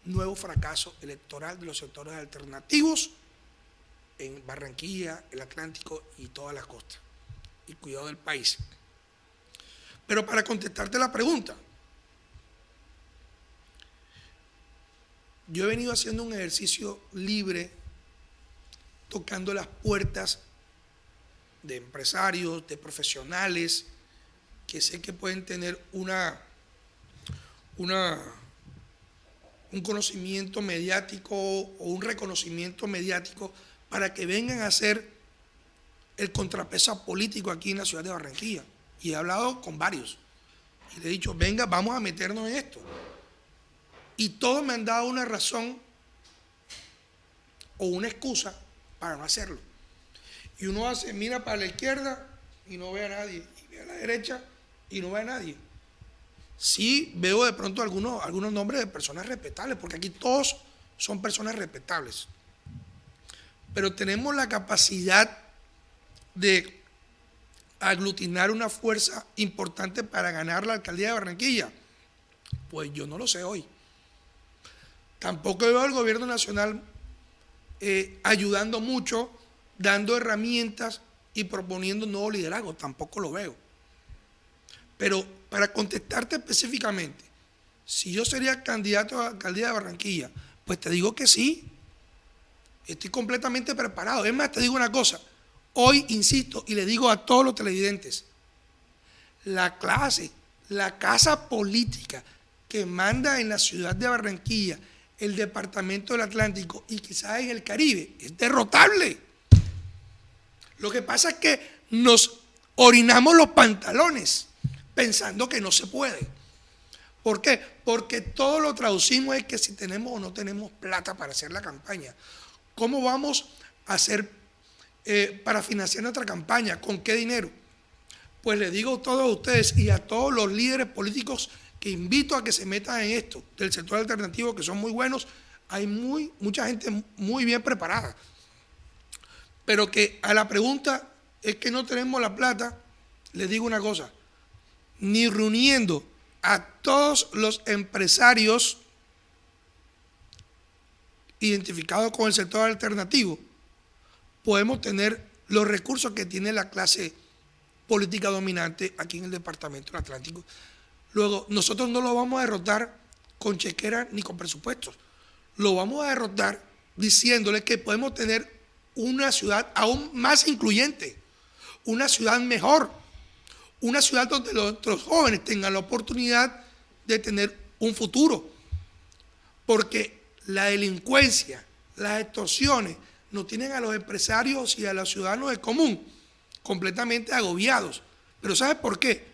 nuevo fracaso electoral de los sectores alternativos en Barranquilla, el Atlántico y todas las costas. Y cuidado del país. Pero para contestarte la pregunta, yo he venido haciendo un ejercicio libre, tocando las puertas de empresarios, de profesionales, que sé que pueden tener un conocimiento mediático o un reconocimiento mediático para que vengan a hacer el contrapeso político aquí en la ciudad de Barranquilla. Y he hablado con varios. y le he dicho, venga, vamos a meternos en esto. Y todos me han dado una razón o una excusa para no hacerlo. Y uno mira para la izquierda y no ve a nadie, y ve a la derecha y no ve a nadie. Sí veo de pronto algunos nombres de personas respetables, porque aquí todos son personas respetables. Pero tenemos la capacidad de aglutinar una fuerza importante para ganar la alcaldía de Barranquilla. Pues yo no lo sé hoy. Tampoco veo al gobierno nacional ayudando mucho, dando herramientas y proponiendo nuevo liderazgo. Tampoco lo veo. Pero para contestarte específicamente, si yo sería candidato a la alcaldía de Barranquilla, pues te digo que sí. Estoy completamente preparado. Es más, te digo una cosa. Hoy, insisto, y le digo a todos los televidentes, la casa política que manda en la ciudad de Barranquilla, el departamento del Atlántico y quizás en el Caribe, es derrotable. Lo que pasa es que nos orinamos los pantalones pensando que no se puede. ¿Por qué? Porque todo lo traducimos es que si tenemos o no tenemos plata para hacer la campaña. ¿Cómo vamos a hacer para financiar nuestra campaña? ¿Con qué dinero? Pues les digo a todos ustedes y a todos los líderes políticos que invito a que se metan en esto, del sector alternativo, que son muy buenos, hay mucha gente muy bien preparada. Pero que a la pregunta es que no tenemos la plata, les digo una cosa, ni reuniendo a todos los empresarios identificados con el sector alternativo, podemos tener los recursos que tiene la clase política dominante aquí en el departamento del Atlántico. Luego, nosotros no lo vamos a derrotar con chequera ni con presupuestos. Lo vamos a derrotar diciéndole que podemos tener una ciudad aún más incluyente, una ciudad mejor, una ciudad donde nuestros jóvenes tengan la oportunidad de tener un futuro. Porque la delincuencia, las extorsiones, nos tienen a los empresarios y a los ciudadanos de común completamente agobiados. Pero ¿sabes por qué?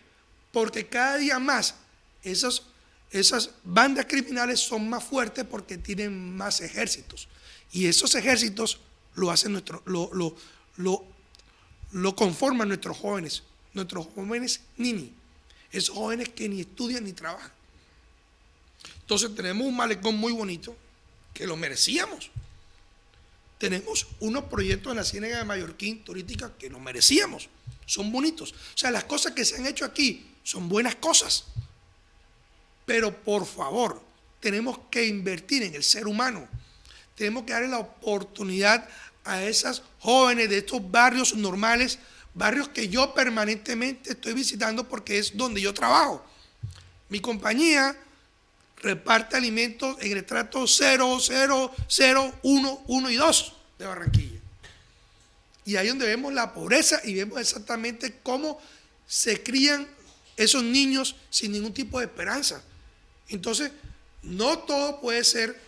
Porque cada día más esas bandas criminales son más fuertes porque tienen más ejércitos. Y esos ejércitos lo hacen lo conforman nuestros jóvenes nini, esos jóvenes que ni estudian ni trabajan. Entonces tenemos un malecón muy bonito que lo merecíamos. Tenemos unos proyectos en la Ciénaga de Mallorquín turística que lo merecíamos, son bonitos. O sea, las cosas que se han hecho aquí son buenas cosas. Pero por favor, tenemos que invertir en el ser humano. Tenemos que darle la oportunidad a esas jóvenes de estos barrios normales, barrios que yo permanentemente estoy visitando porque es donde yo trabajo. Mi compañía reparte alimentos en el estrato 0, 0, 0, 1, 1 y 2 de Barranquilla. Y ahí es donde vemos la pobreza y vemos exactamente cómo se crían esos niños sin ningún tipo de esperanza. Entonces, no todo puede ser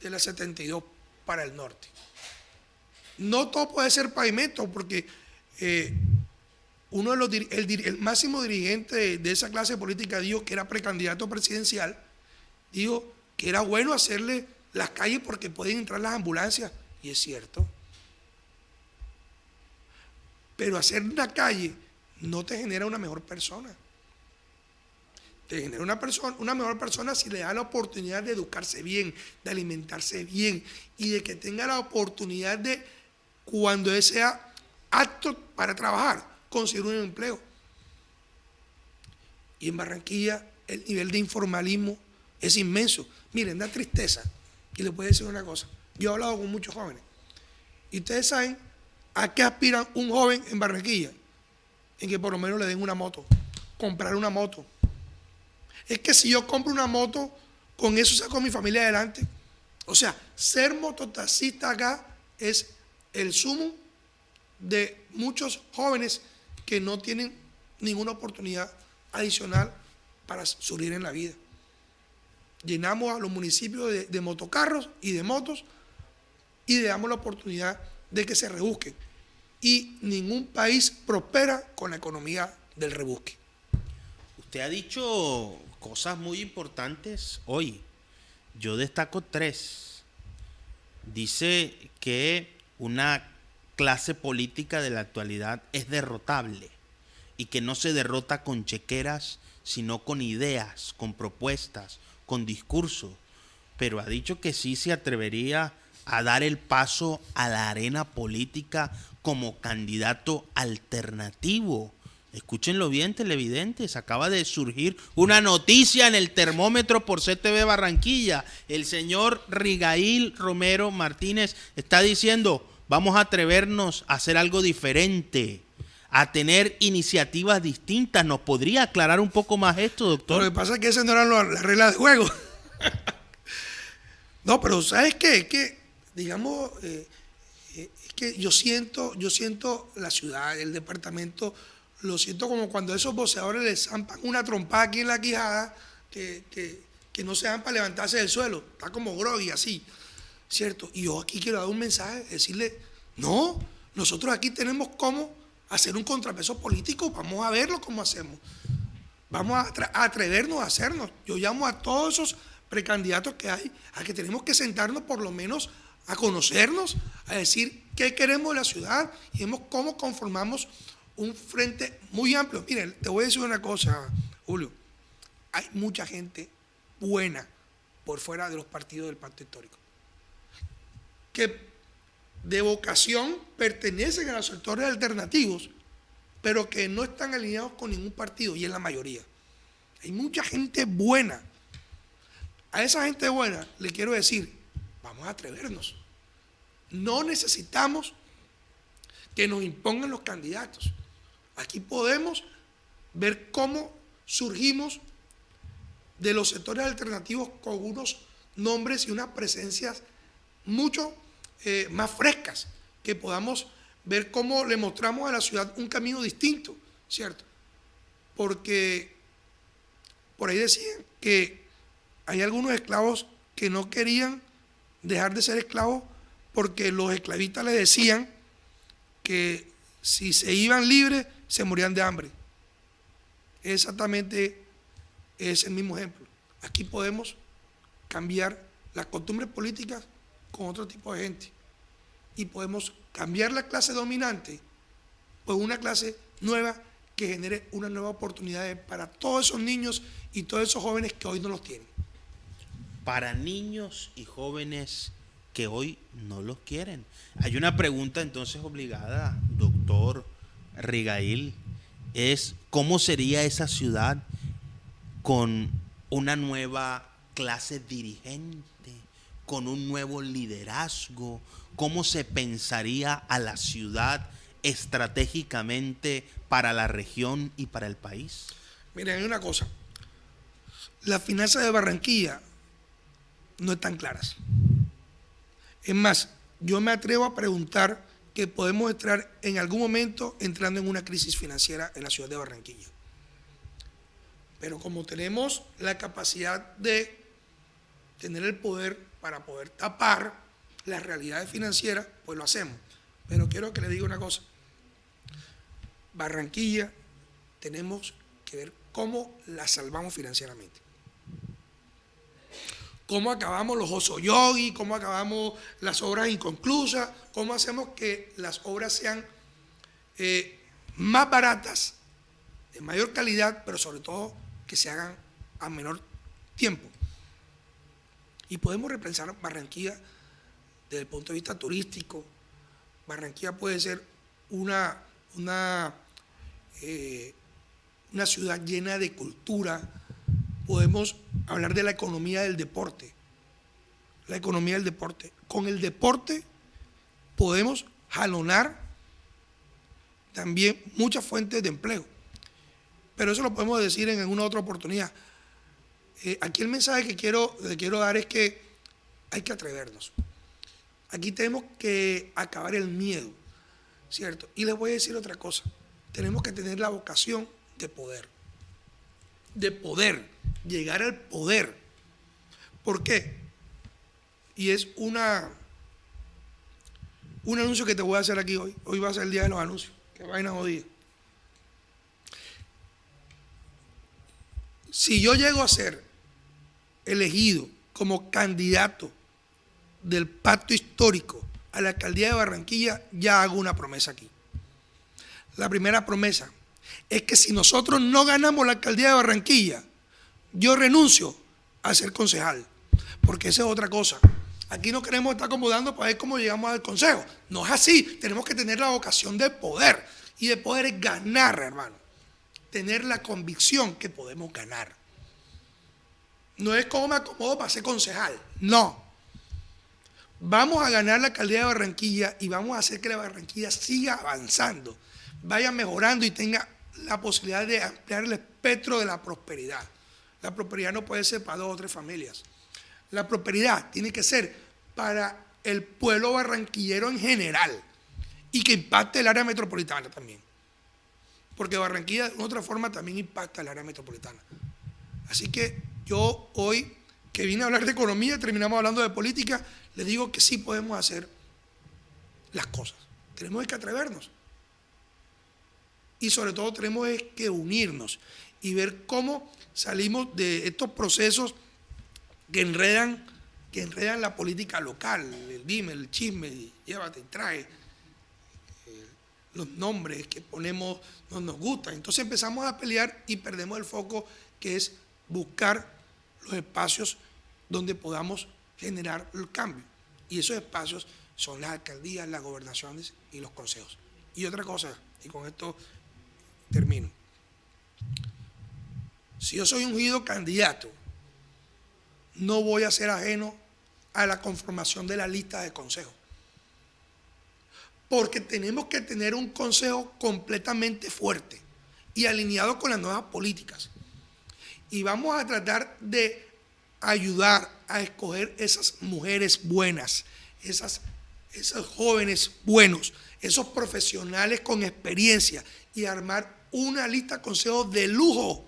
de la 72 para el norte. No todo puede ser pavimento, porque el máximo dirigente de esa clase política dijo que era precandidato presidencial, dijo que era bueno hacerle las calles porque pueden entrar las ambulancias, y es cierto. Pero hacer una calle no te genera una mejor persona. Te genera una mejor persona si le da la oportunidad de educarse bien, de alimentarse bien y de que tenga la oportunidad de, cuando él sea apto para trabajar, conseguir un empleo. Y en Barranquilla el nivel de informalismo es inmenso. Miren, da tristeza. Y les voy a decir una cosa. Yo he hablado con muchos jóvenes. Y ustedes saben a qué aspiran un joven en Barranquilla. En que por lo menos le den una moto. Comprar una moto. Es que si yo compro una moto, con eso saco a mi familia adelante. O sea, ser mototaxista acá es el sumo de muchos jóvenes que no tienen ninguna oportunidad adicional para subir en la vida. Llenamos a los municipios de motocarros y de motos y le damos la oportunidad de que se rebusquen. Y ningún país prospera con la economía del rebusque. usted ha dicho cosas muy importantes hoy. Yo destaco tres. Dice que una clase política de la actualidad es derrotable y que no se derrota con chequeras, sino con ideas, con propuestas, con discursos. Pero ha dicho que sí se atrevería a dar el paso a la arena política como candidato alternativo. Escúchenlo bien, televidentes, acaba de surgir una noticia en el termómetro por CTV Barranquilla. El señor Rigail Romero Martínez está diciendo, vamos a atrevernos a hacer algo diferente, a tener iniciativas distintas. ¿Nos podría aclarar un poco más esto, doctor? Lo que pasa es que esas no eran las reglas de juego. No, pero ¿sabes qué? Es que, digamos, es que yo siento la ciudad, el departamento, lo siento como cuando esos boxeadores les zampan una trompada aquí en la quijada que no se dan para levantarse del suelo. Está como groggy así, ¿cierto? Y yo aquí quiero dar un mensaje, decirle, no, nosotros aquí tenemos cómo hacer un contrapeso político, vamos a verlo cómo hacemos. Vamos a atrevernos a hacernos. Yo llamo a todos esos precandidatos que hay, a que tenemos que sentarnos por lo menos a conocernos, a decir qué queremos de la ciudad y vemos cómo conformamos un frente muy amplio. Miren, te voy a decir una cosa, Julio. Hay mucha gente buena por fuera de los partidos del pacto histórico, que de vocación pertenecen a los sectores alternativos, pero que no están alineados con ningún partido, y es la mayoría. Hay mucha gente buena. A esa gente buena le quiero decir, vamos a atrevernos. No necesitamos que nos impongan los candidatos. Aquí podemos ver cómo surgimos de los sectores alternativos con unos nombres y unas presencias mucho más frescas, que podamos ver cómo le mostramos a la ciudad un camino distinto, ¿cierto? Porque por ahí decían que hay algunos esclavos que no querían dejar de ser esclavos porque los esclavistas les decían que si se iban libres se morían de hambre. Exactamente es el mismo ejemplo. Aquí podemos cambiar las costumbres políticas con otro tipo de gente y podemos cambiar la clase dominante por una clase nueva que genere una nueva oportunidad para todos esos niños y todos esos jóvenes que hoy no los tienen. Para niños y jóvenes que hoy no los quieren. Hay una pregunta entonces obligada, doctor Rigail, es ¿cómo sería esa ciudad con una nueva clase dirigente, con un nuevo liderazgo? ¿Cómo se pensaría a la ciudad estratégicamente para la región y para el país? Miren, hay una cosa. Las finanzas de Barranquilla no están claras. Es más, yo me atrevo a preguntar que podemos estar en algún momento entrando en una crisis financiera en la ciudad de Barranquilla. Pero como tenemos la capacidad de tener el poder para poder tapar las realidades financieras, pues lo hacemos. Pero quiero que le diga una cosa. Barranquilla tenemos que ver cómo la salvamos financieramente. Cómo acabamos los osoyogi, cómo acabamos las obras inconclusas, cómo hacemos que las obras sean más baratas, de mayor calidad, pero sobre todo que se hagan a menor tiempo. Y podemos repensar Barranquilla desde el punto de vista turístico. Barranquilla puede ser una ciudad llena de cultura. Podemos hablar de la economía del deporte. La economía del deporte. Con el deporte podemos jalonar también muchas fuentes de empleo. Pero eso lo podemos decir en alguna otra oportunidad. Aquí el mensaje que quiero dar es que hay que atrevernos. Aquí tenemos que acabar el miedo, ¿cierto? Y les voy a decir otra cosa. Tenemos que tener la vocación de poder. De poder, llegar al poder. ¿Por qué? Y es un anuncio que te voy a hacer aquí hoy. Hoy va a ser el día de los anuncios. Qué vaina jodida. si yo llego a ser elegido como candidato del pacto histórico a la alcaldía de Barranquilla, ya hago una promesa aquí. La primera promesa es que si nosotros no ganamos la alcaldía de Barranquilla, yo renuncio a ser concejal, porque esa es otra cosa. Aquí no queremos estar acomodando para ver cómo llegamos al consejo. No es así, tenemos que tener la vocación de poder, y de poder es ganar, hermano. Tener la convicción que podemos ganar. No es como me acomodo para ser concejal, no. Vamos a ganar la alcaldía de Barranquilla y vamos a hacer que la Barranquilla siga avanzando, vaya mejorando y tenga la posibilidad de ampliar el espectro de la prosperidad. La prosperidad no puede ser para 2 o 3 familias. La prosperidad tiene que ser para el pueblo barranquillero en general y que impacte el área metropolitana también. Porque Barranquilla de otra forma también impacta el área metropolitana. Así que yo hoy, que vine a hablar de economía, terminamos hablando de política, les digo que sí podemos hacer las cosas. Tenemos que atrevernos. Y sobre todo tenemos que unirnos y ver cómo salimos de estos procesos que enredan la política local, el dime, el chisme, llévate y trae, los nombres que ponemos no nos gustan. Entonces empezamos a pelear y perdemos el foco, que es buscar los espacios donde podamos generar el cambio. Y esos espacios son las alcaldías, las gobernaciones y los consejos. Y otra cosa, y con esto termino. Si yo soy ungido candidato, no voy a ser ajeno a la conformación de la lista de consejos. Porque tenemos que tener un consejo completamente fuerte y alineado con las nuevas políticas. Y vamos a tratar de ayudar a escoger esas mujeres buenas, esos jóvenes buenos, esos profesionales con experiencia, y armar una lista de consejos de lujo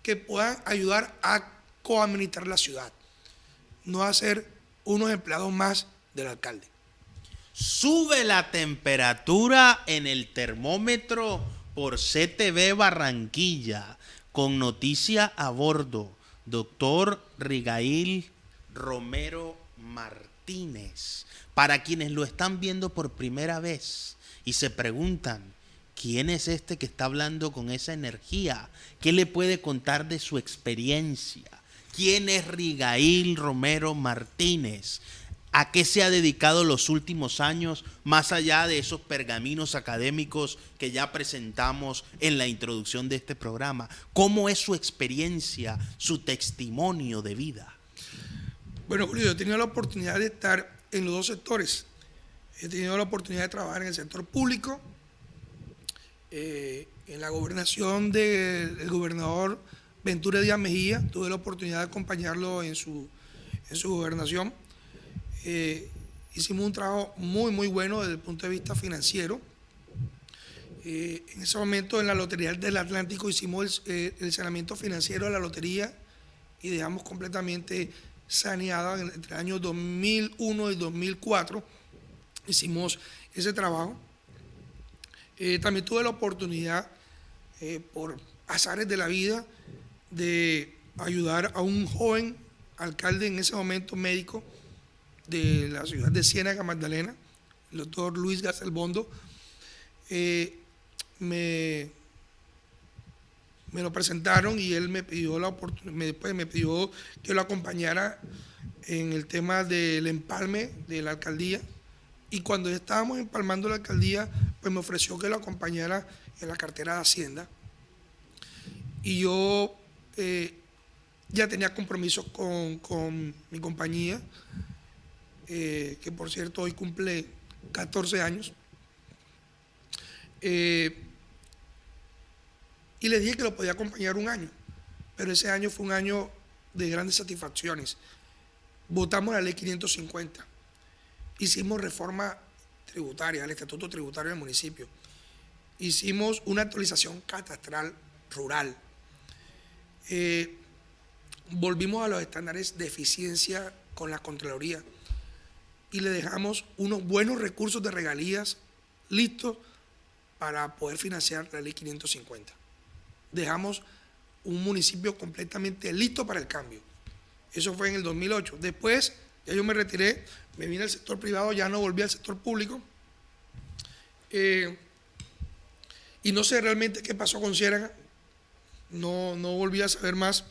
que puedan ayudar a coadministrar la ciudad, no a ser unos empleados más del alcalde. Sube la temperatura en el termómetro por CTV Barranquilla, con noticia a bordo. Doctor Rigail Romero Martínez. Para quienes lo están viendo por primera vez y se preguntan, ¿quién es este que está hablando con esa energía? ¿Qué le puede contar de su experiencia? ¿Quién es Rigail Romero Martínez? ¿A qué se ha dedicado los últimos años, más allá de esos pergaminos académicos que ya presentamos en la introducción de este programa? ¿Cómo es su experiencia, su testimonio de vida? Bueno, Julio, yo he tenido la oportunidad de estar en los 2 sectores. He tenido la oportunidad de trabajar en el sector público, en la gobernación del gobernador Ventura Díaz Mejía. Tuve la oportunidad de acompañarlo en su gobernación. Hicimos un trabajo muy, muy bueno desde el punto de vista financiero. En ese momento en la Lotería del Atlántico hicimos el saneamiento financiero de la lotería y dejamos completamente saneada entre el año 2001 y 2004. Hicimos ese trabajo. También tuve la oportunidad, por azares de la vida, de ayudar a un joven alcalde, en ese momento médico, de la ciudad de Ciénaga Magdalena, el doctor Luis Gazelbondo. Me lo presentaron y él me pidió me pidió que lo acompañara en el tema del empalme de la alcaldía. Y cuando ya estábamos empalmando la alcaldía, pues me ofreció que lo acompañara en la cartera de Hacienda. Y yo ya tenía compromisos con mi compañía, que por cierto hoy cumple 14 años. Y le dije que lo podía acompañar un año, pero ese año fue un año de grandes satisfacciones. Votamos la ley 550, hicimos reforma tributaria, el estatuto tributario del municipio, hicimos una actualización catastral rural, volvimos a los estándares de eficiencia con la Contraloría y le dejamos unos buenos recursos de regalías listos para poder financiar la ley 550. Dejamos un municipio completamente listo para el cambio. Eso fue en el 2008. Después, ya yo me retiré, me vine al sector privado, ya no volví al sector público. Y no sé realmente qué pasó con Ciénaga. No volví a saber más.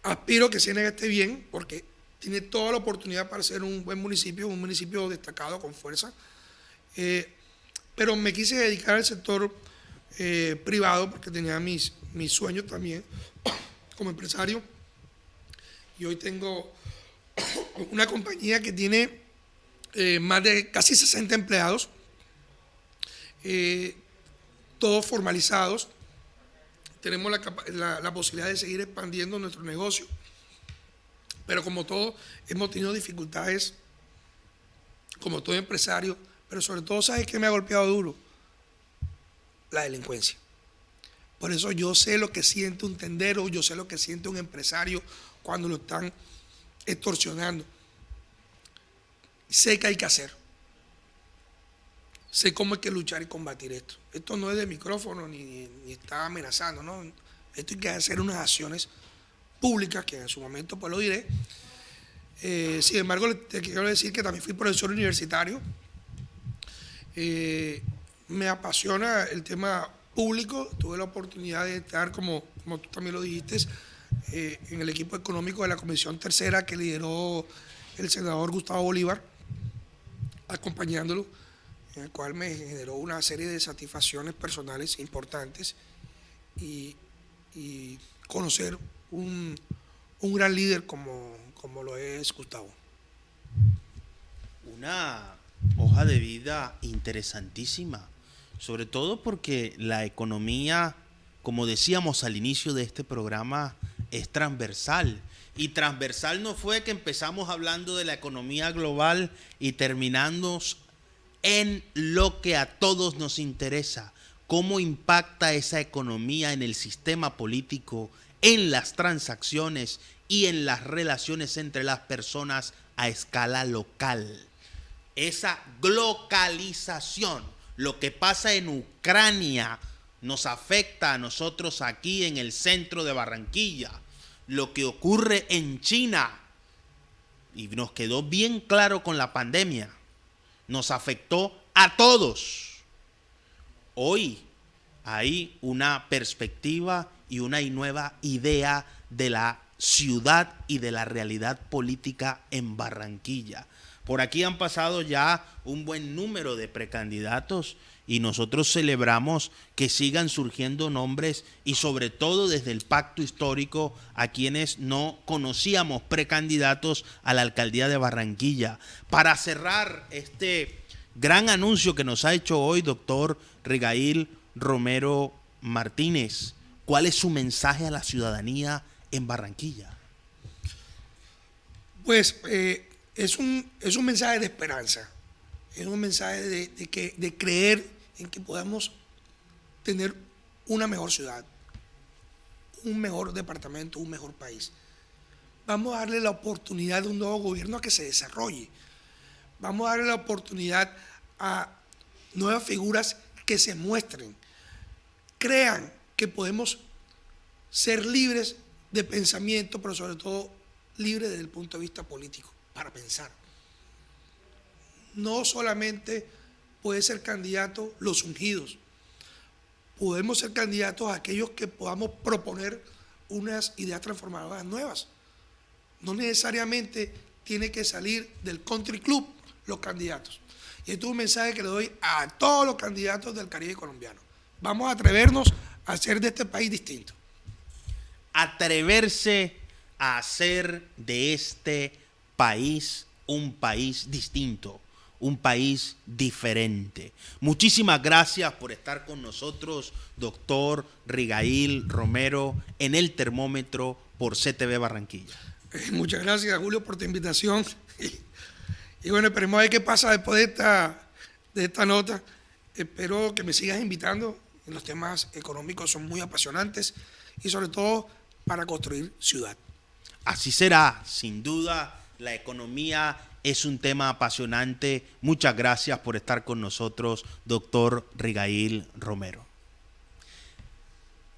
Aspiro que Ciénaga esté bien, porque tiene toda la oportunidad para ser un buen municipio, un municipio destacado, con fuerza. Pero me quise dedicar al sector privado, porque tenía mis sueños también como empresario. Y hoy tengo una compañía que tiene más de casi 60 empleados, todos formalizados. Tenemos la posibilidad de seguir expandiendo nuestro negocio, pero como todo, hemos tenido dificultades, como todo empresario, pero sobre todo, ¿sabes qué me ha golpeado duro? La delincuencia. Por eso yo sé lo que siente un tendero, yo sé lo que siente un empresario cuando lo están extorsionando. Sé que hay que hacer. Sé cómo hay que luchar y combatir esto. Esto no es de micrófono ni está amenazando, ¿no? Esto hay que hacer unas acciones públicas que en su momento pues lo diré. Sin embargo, te quiero decir que también fui profesor universitario. Me apasiona el tema público. Tuve la oportunidad de estar, como tú también lo dijiste, en el equipo económico de la Comisión Tercera que lideró el senador Gustavo Bolívar, acompañándolo, en el cual me generó una serie de satisfacciones personales importantes y conocer un gran líder como lo es Gustavo. Una hoja de vida interesantísima, sobre todo porque la economía, como decíamos al inicio de este programa, es transversal. Y transversal no fue que empezamos hablando de la economía global y terminamos en lo que a todos nos interesa, cómo impacta esa economía en el sistema político, en las transacciones y en las relaciones entre las personas a escala local. Esa globalización, lo que pasa en Ucrania, nos afecta a nosotros aquí en el centro de Barranquilla. Lo que ocurre en China, y nos quedó bien claro con la pandemia, nos afectó a todos. Hoy hay una perspectiva y una nueva idea de la ciudad y de la realidad política en Barranquilla. Por aquí han pasado ya un buen número de precandidatos y nosotros celebramos que sigan surgiendo nombres y sobre todo desde el pacto histórico a quienes no conocíamos precandidatos a la alcaldía de Barranquilla. Para cerrar este gran anuncio que nos ha hecho hoy doctor Rigail Romero Martínez, ¿cuál es su mensaje a la ciudadanía en Barranquilla? Pues es un mensaje de esperanza, es un mensaje de creer en que podamos tener una mejor ciudad, un mejor departamento, un mejor país. Vamos a darle la oportunidad de un nuevo gobierno a que se desarrolle. Vamos a darle la oportunidad a nuevas figuras que se muestren. Crean que podemos ser libres de pensamiento, pero sobre todo libres desde el punto de vista político, para pensar. No solamente puede ser candidato los ungidos, podemos ser candidatos a aquellos que podamos proponer unas ideas transformadoras nuevas. No necesariamente tiene que salir del country club los candidatos. Y esto es un mensaje que le doy a todos los candidatos del Caribe colombiano. Vamos a atrevernos a hacer de este país distinto. Atreverse a hacer de este país un país distinto, un país diferente. Muchísimas gracias por estar con nosotros, doctor Rigail Romero, en El Termómetro por CTV Barranquilla. Muchas gracias, Julio, por tu invitación. Y bueno, esperemos a ver qué pasa después de esta nota. Espero que me sigas invitando. Los temas económicos son muy apasionantes y sobre todo para construir ciudad. Así será, sin duda, la economía es un tema apasionante. Muchas gracias por estar con nosotros, doctor Rigail Romero.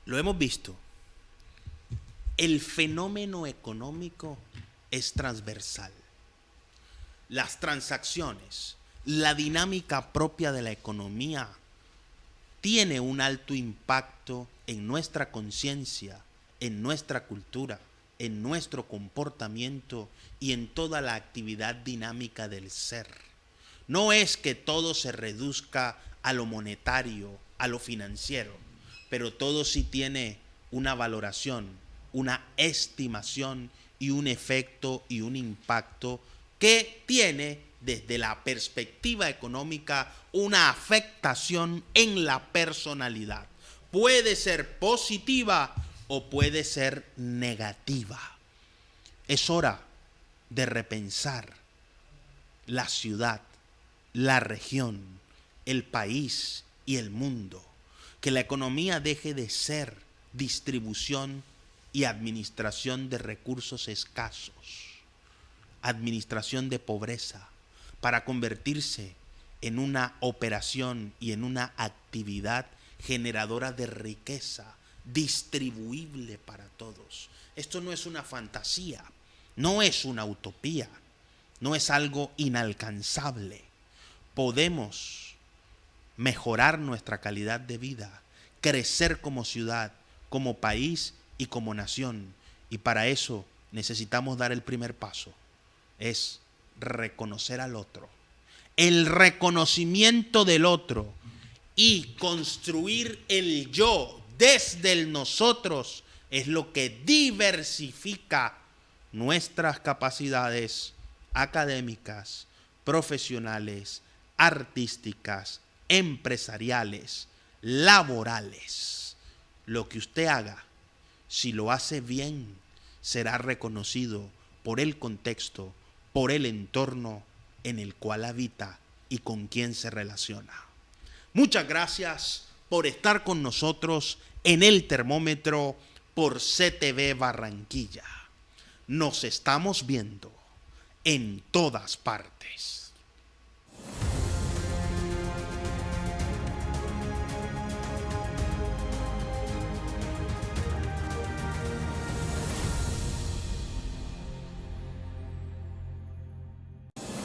Lo hemos visto, El fenómeno económico es transversal. Las transacciones, la dinámica propia de la economía tiene un alto impacto en nuestra conciencia, en nuestra cultura, en nuestro comportamiento y en toda la actividad dinámica del ser. No es que todo se reduzca a lo monetario, a lo financiero, pero todo sí tiene una valoración, una estimación y un efecto y un impacto que tiene desde la perspectiva económica una afectación en la personalidad. Puede ser positiva o puede ser negativa. Es hora de repensar la ciudad, la región, el país y el mundo. Que la economía deje de ser distribución y administración de recursos escasos, administración de pobreza, para convertirse en una operación y en una actividad generadora de riqueza, distribuible para todos. Esto no es una fantasía, no es una utopía, no es algo inalcanzable. Podemos mejorar nuestra calidad de vida, crecer como ciudad, como país y como nación. Y para eso necesitamos dar el primer paso, es reconocer al otro. El reconocimiento del otro y construir el yo desde el nosotros es lo que diversifica nuestras capacidades académicas, profesionales, artísticas, empresariales, laborales. Lo que usted haga, si lo hace bien, será reconocido por el contexto, por el entorno en el cual habita y con quien se relaciona. Muchas gracias por estar con nosotros en el termómetro por CTV Barranquilla. Nos estamos viendo en todas partes.